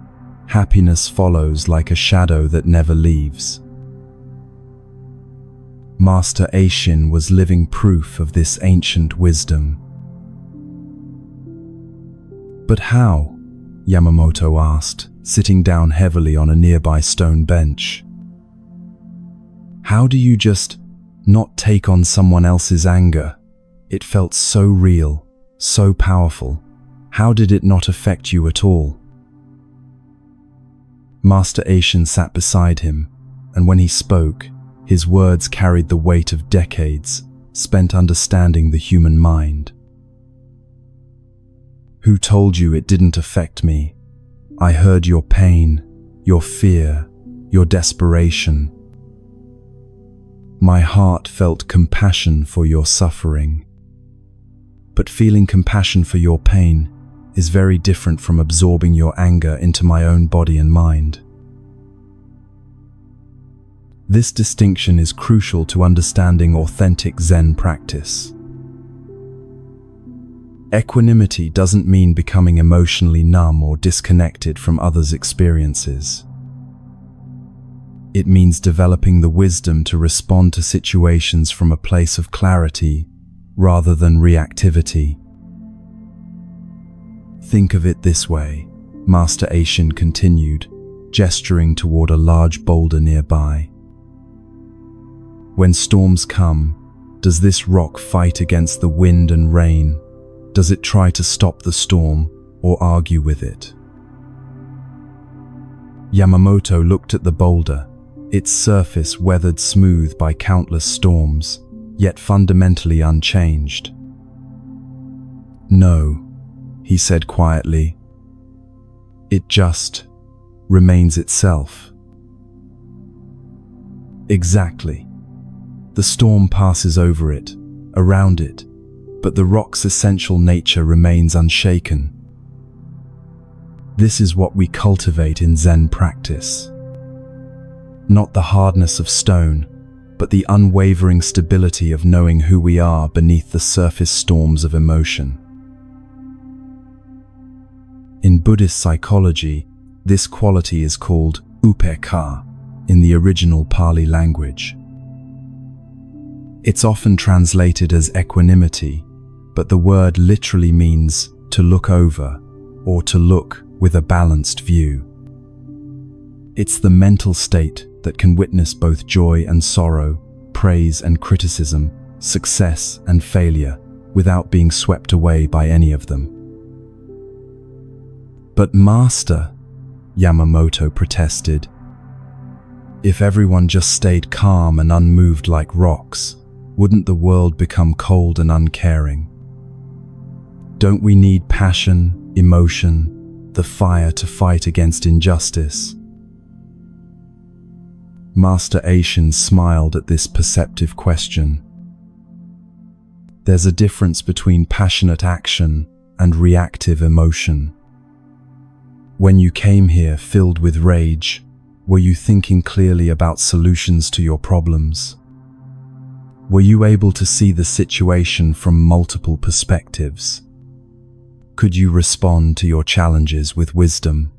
happiness follows like a shadow that never leaves. Master Aishin was living proof of this ancient wisdom. But how? Yamamoto asked, sitting down heavily on a nearby stone bench. How do you just not take on someone else's anger? It felt so real, so powerful. How did it not affect you at all? Master Aishin sat beside him, and when he spoke, his words carried the weight of decades spent understanding the human mind. Who told you it didn't affect me? I heard your pain, your fear, your desperation. My heart felt compassion for your suffering. But feeling compassion for your pain is very different from absorbing your anger into my own body and mind. This distinction is crucial to understanding authentic Zen practice. Equanimity doesn't mean becoming emotionally numb or disconnected from others' experiences. It means developing the wisdom to respond to situations from a place of clarity rather than reactivity. Think of it this way, Master Aishin continued, gesturing toward a large boulder nearby. When storms come, does this rock fight against the wind and rain? Does it try to stop the storm or argue with it? Yamamoto looked at the boulder, its surface weathered smooth by countless storms, yet fundamentally unchanged. No, he said quietly. It just remains itself. Exactly. The storm passes over it, around it, but the rock's essential nature remains unshaken. This is what we cultivate in Zen practice. Not the hardness of stone, but the unwavering stability of knowing who we are beneath the surface storms of emotion. In Buddhist psychology, this quality is called upekkha in the original Pali language. It's often translated as equanimity, but the word literally means to look over or to look with a balanced view. It's the mental state that can witness both joy and sorrow, praise and criticism, success and failure, without being swept away by any of them. But Master, Yamamoto protested, if everyone just stayed calm and unmoved like rocks, wouldn't the world become cold and uncaring? Don't we need passion, emotion, the fire to fight against injustice? Master Aishin smiled at this perceptive question. There's a difference between passionate action and reactive emotion. When you came here filled with rage, were you thinking clearly about solutions to your problems? Were you able to see the situation from multiple perspectives? Could you respond to your challenges with wisdom?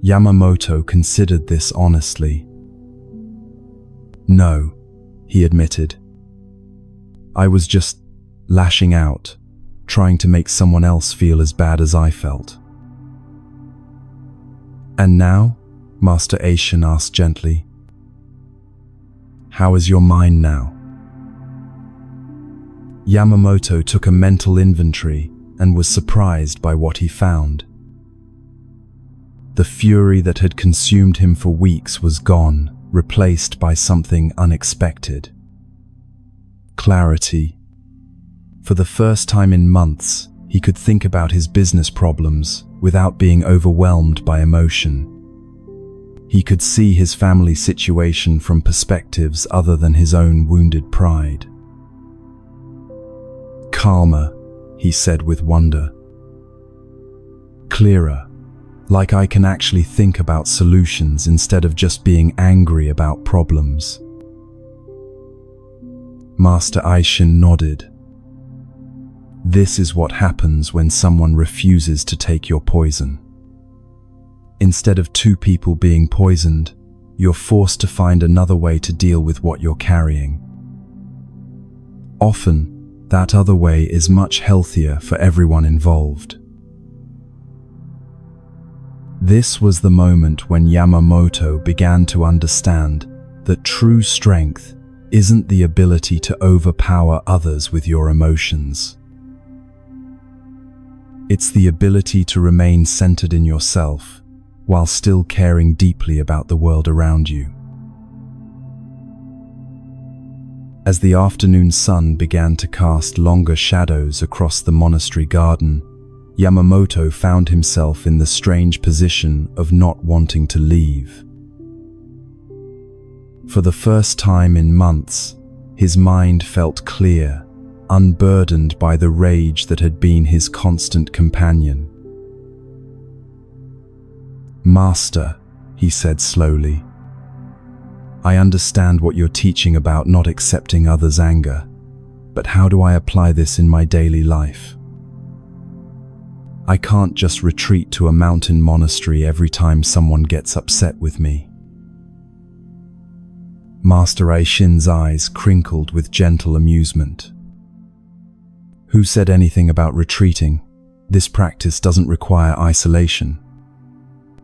Yamamoto considered this honestly. No, he admitted. I was just lashing out, trying to make someone else feel as bad as I felt. And now? Master Aishin asked gently. How is your mind now? Yamamoto took a mental inventory and was surprised by what he found. The fury that had consumed him for weeks was gone, replaced by something unexpected. Clarity. For the first time in months, he could think about his business problems without being overwhelmed by emotion. He could see his family situation from perspectives other than his own wounded pride. Calmer, he said with wonder. Clearer, like I can actually think about solutions instead of just being angry about problems. Master Aishin nodded. This is what happens when someone refuses to take your poison. Instead of two people being poisoned, you're forced to find another way to deal with what you're carrying. Often, that other way is much healthier for everyone involved. This was the moment when Yamamoto began to understand that true strength isn't the ability to overpower others with your emotions. It's the ability to remain centered in yourself while still caring deeply about the world around you. As the afternoon sun began to cast longer shadows across the monastery garden, Yamamoto found himself in the strange position of not wanting to leave. For the first time in months, his mind felt clear, unburdened by the rage that had been his constant companion. Master, he said slowly, I understand what you're teaching about not accepting others' anger, but how do I apply this in my daily life? I can't just retreat to a mountain monastery every time someone gets upset with me. Master Aishin's eyes crinkled with gentle amusement. Who said anything about retreating? This practice doesn't require isolation.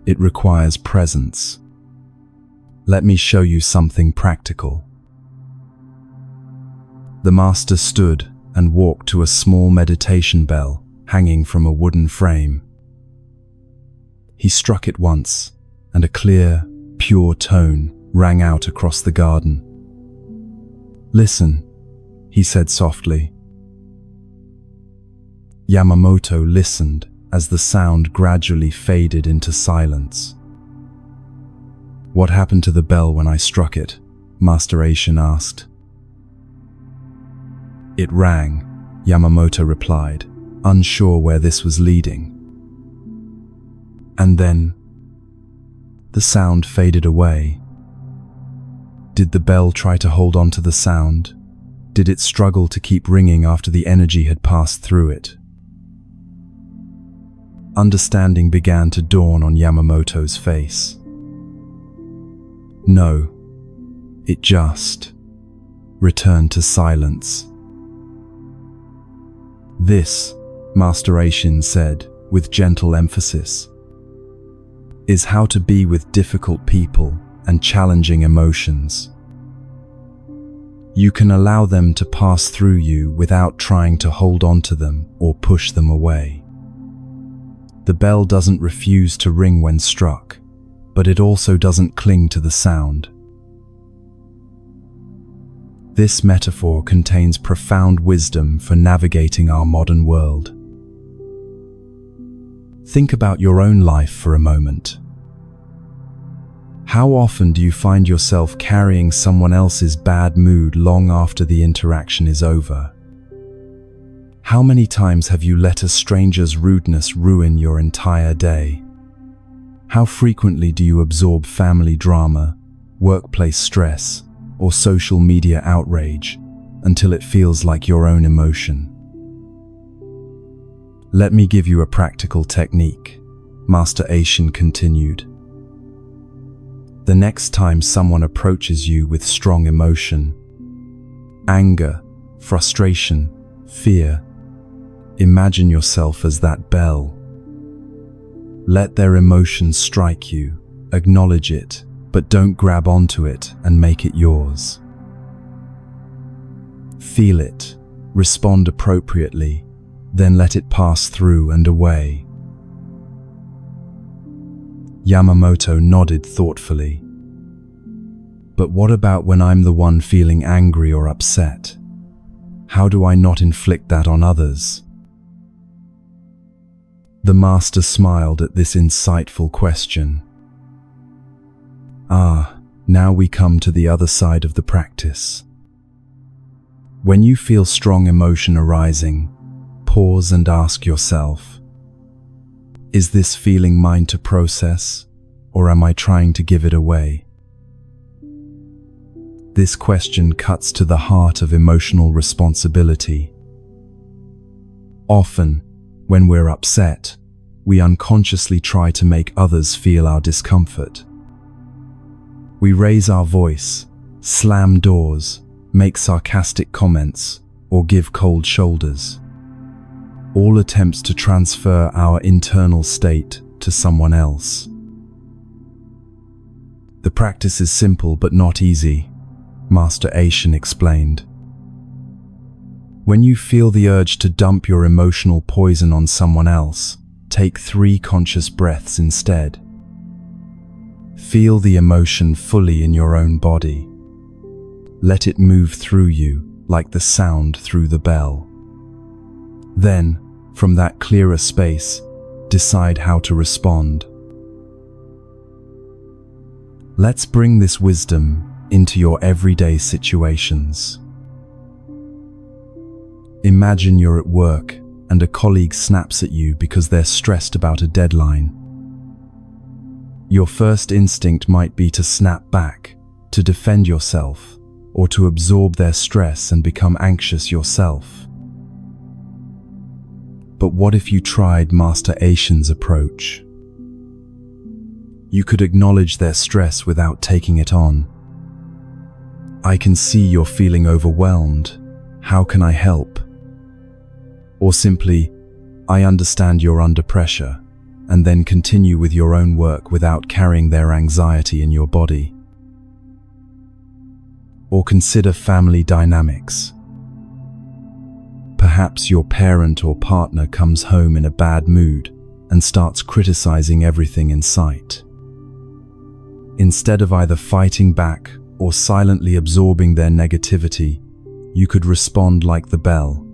It requires presence. Let me show you something practical. The master stood and walked to a small meditation bell hanging from a wooden frame. He struck it once, and a clear, pure tone rang out across the garden. Listen, he said softly. Yamamoto listened as the sound gradually faded into silence. What happened to the bell when I struck it? Master Aishin asked. It rang, Yamamoto replied, unsure where this was leading. And then, the sound faded away. Did the bell try to hold on to the sound? Did it struggle to keep ringing after the energy had passed through it? Understanding began to dawn on Yamamoto's face. No, it just returned to silence. This, Master Aishin said with gentle emphasis, is how to be with difficult people and challenging emotions. You can allow them to pass through you without trying to hold on to them or push them away. The bell doesn't refuse to ring when struck, but it also doesn't cling to the sound. This metaphor contains profound wisdom for navigating our modern world. Think about your own life for a moment. How often do you find yourself carrying someone else's bad mood long after the interaction is over? How many times have you let a stranger's rudeness ruin your entire day? How frequently do you absorb family drama, workplace stress, or social media outrage until it feels like your own emotion? Let me give you a practical technique, Master Aishin continued. The next time someone approaches you with strong emotion, anger, frustration, fear, imagine yourself as that bell. Let their emotions strike you, acknowledge it, but don't grab onto it and make it yours. Feel it, respond appropriately, then let it pass through and away. Yamamoto nodded thoughtfully. But what about when I'm the one feeling angry or upset? How do I not inflict that on others? The master smiled at this insightful question. Now we come to the other side of the practice. When you feel strong emotion arising, pause and ask yourself, is this feeling mine to process, or am I trying to give it away? This question cuts to the heart of emotional responsibility. Often, when we're upset, we unconsciously try to make others feel our discomfort. We raise our voice, slam doors, make sarcastic comments, or give cold shoulders. All attempts to transfer our internal state to someone else. The practice is simple but not easy, Master Aishin explained. When you feel the urge to dump your emotional poison on someone else, take 3 conscious breaths instead. Feel the emotion fully in your own body. Let it move through you like the sound through the bell. Then, from that clearer space, decide how to respond. Let's bring this wisdom into your everyday situations. Imagine you're at work and a colleague snaps at you because they're stressed about a deadline. Your first instinct might be to snap back, to defend yourself, or to absorb their stress and become anxious yourself. But what if you tried Master Aishin's approach? You could acknowledge their stress without taking it on. I can see you're feeling overwhelmed. How can I help? Or simply, I understand you're under pressure, and then continue with your own work without carrying their anxiety in your body. Or consider family dynamics. Perhaps your parent or partner comes home in a bad mood and starts criticizing everything in sight. Instead of either fighting back or silently absorbing their negativity, you could respond like the bell.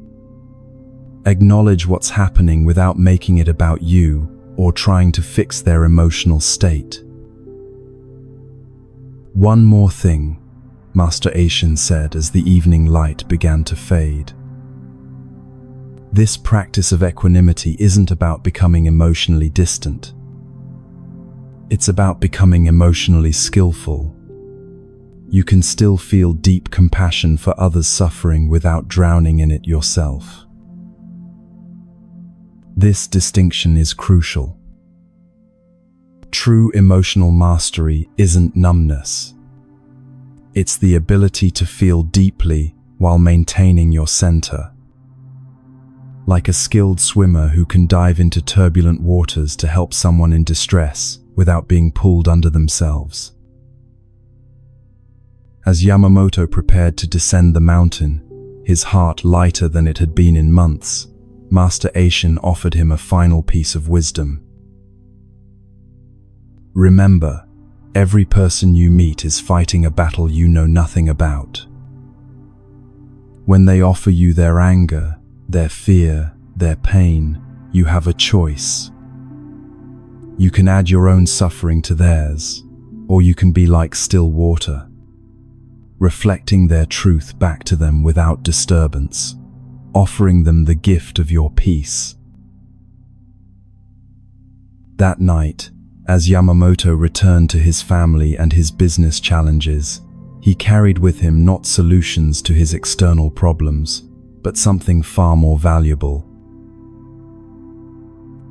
Acknowledge what's happening without making it about you or trying to fix their emotional state. One more thing, Master Aishin said as the evening light began to fade. This practice of equanimity isn't about becoming emotionally distant. It's about becoming emotionally skillful. You can still feel deep compassion for others' suffering without drowning in it yourself. This distinction is crucial. True emotional mastery isn't numbness. It's the ability to feel deeply while maintaining your center. Like a skilled swimmer who can dive into turbulent waters to help someone in distress, without being pulled under themselves. As Yamamoto prepared to descend the mountain, his heart lighter than it had been in months, Master Aishin offered him a final piece of wisdom. Remember, every person you meet is fighting a battle you know nothing about. When they offer you their anger, their fear, their pain, you have a choice. You can add your own suffering to theirs, or you can be like still water, reflecting their truth back to them without disturbance, offering them the gift of your peace. That night, as Yamamoto returned to his family and his business challenges, he carried with him not solutions to his external problems, but something far more valuable.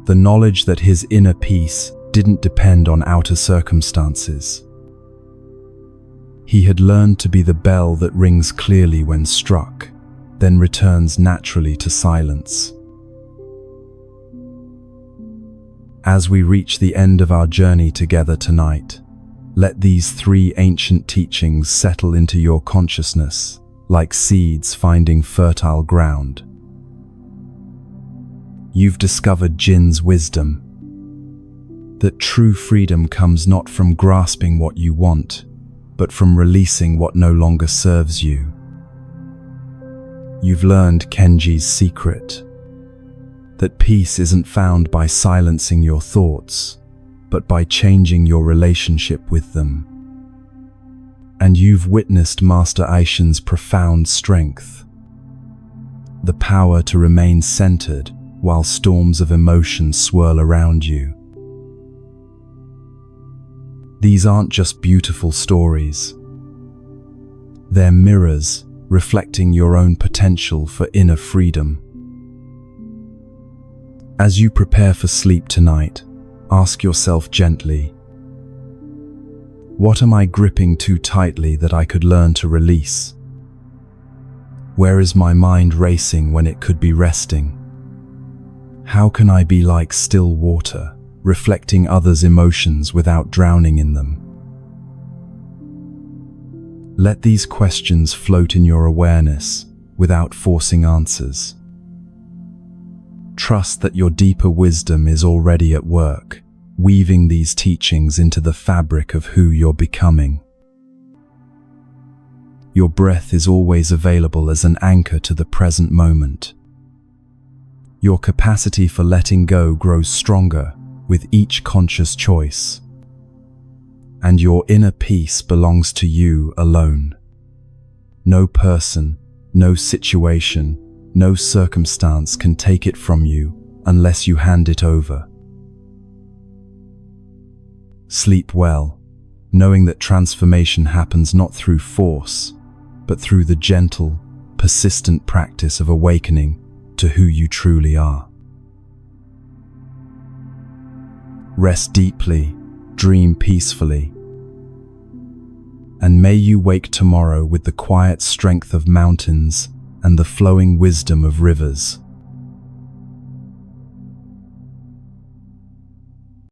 The knowledge that his inner peace didn't depend on outer circumstances. He had learned to be the bell that rings clearly when struck, then returns naturally to silence. As we reach the end of our journey together tonight, let these 3 ancient teachings settle into your consciousness, like seeds finding fertile ground. You've discovered Jin's wisdom, that true freedom comes not from grasping what you want, but from releasing what no longer serves you. You've learned Kenji's secret, that peace isn't found by silencing your thoughts, but by changing your relationship with them. And you've witnessed Master Aishin's profound strength, the power to remain centered while storms of emotion swirl around you. These aren't just beautiful stories. They're mirrors reflecting your own potential for inner freedom. As you prepare for sleep tonight, ask yourself gently, what am I gripping too tightly that I could learn to release? Where is my mind racing when it could be resting? How can I be like still water, reflecting others' emotions without drowning in them? Let these questions float in your awareness without forcing answers. Trust that your deeper wisdom is already at work, weaving these teachings into the fabric of who you're becoming. Your breath is always available as an anchor to the present moment. Your capacity for letting go grows stronger with each conscious choice. And your inner peace belongs to you alone. No person, no situation, no circumstance can take it from you unless you hand it over. Sleep well, knowing that transformation happens not through force, but through the gentle, persistent practice of awakening to who you truly are. Rest deeply, dream peacefully, and may you wake tomorrow with the quiet strength of mountains and the flowing wisdom of rivers.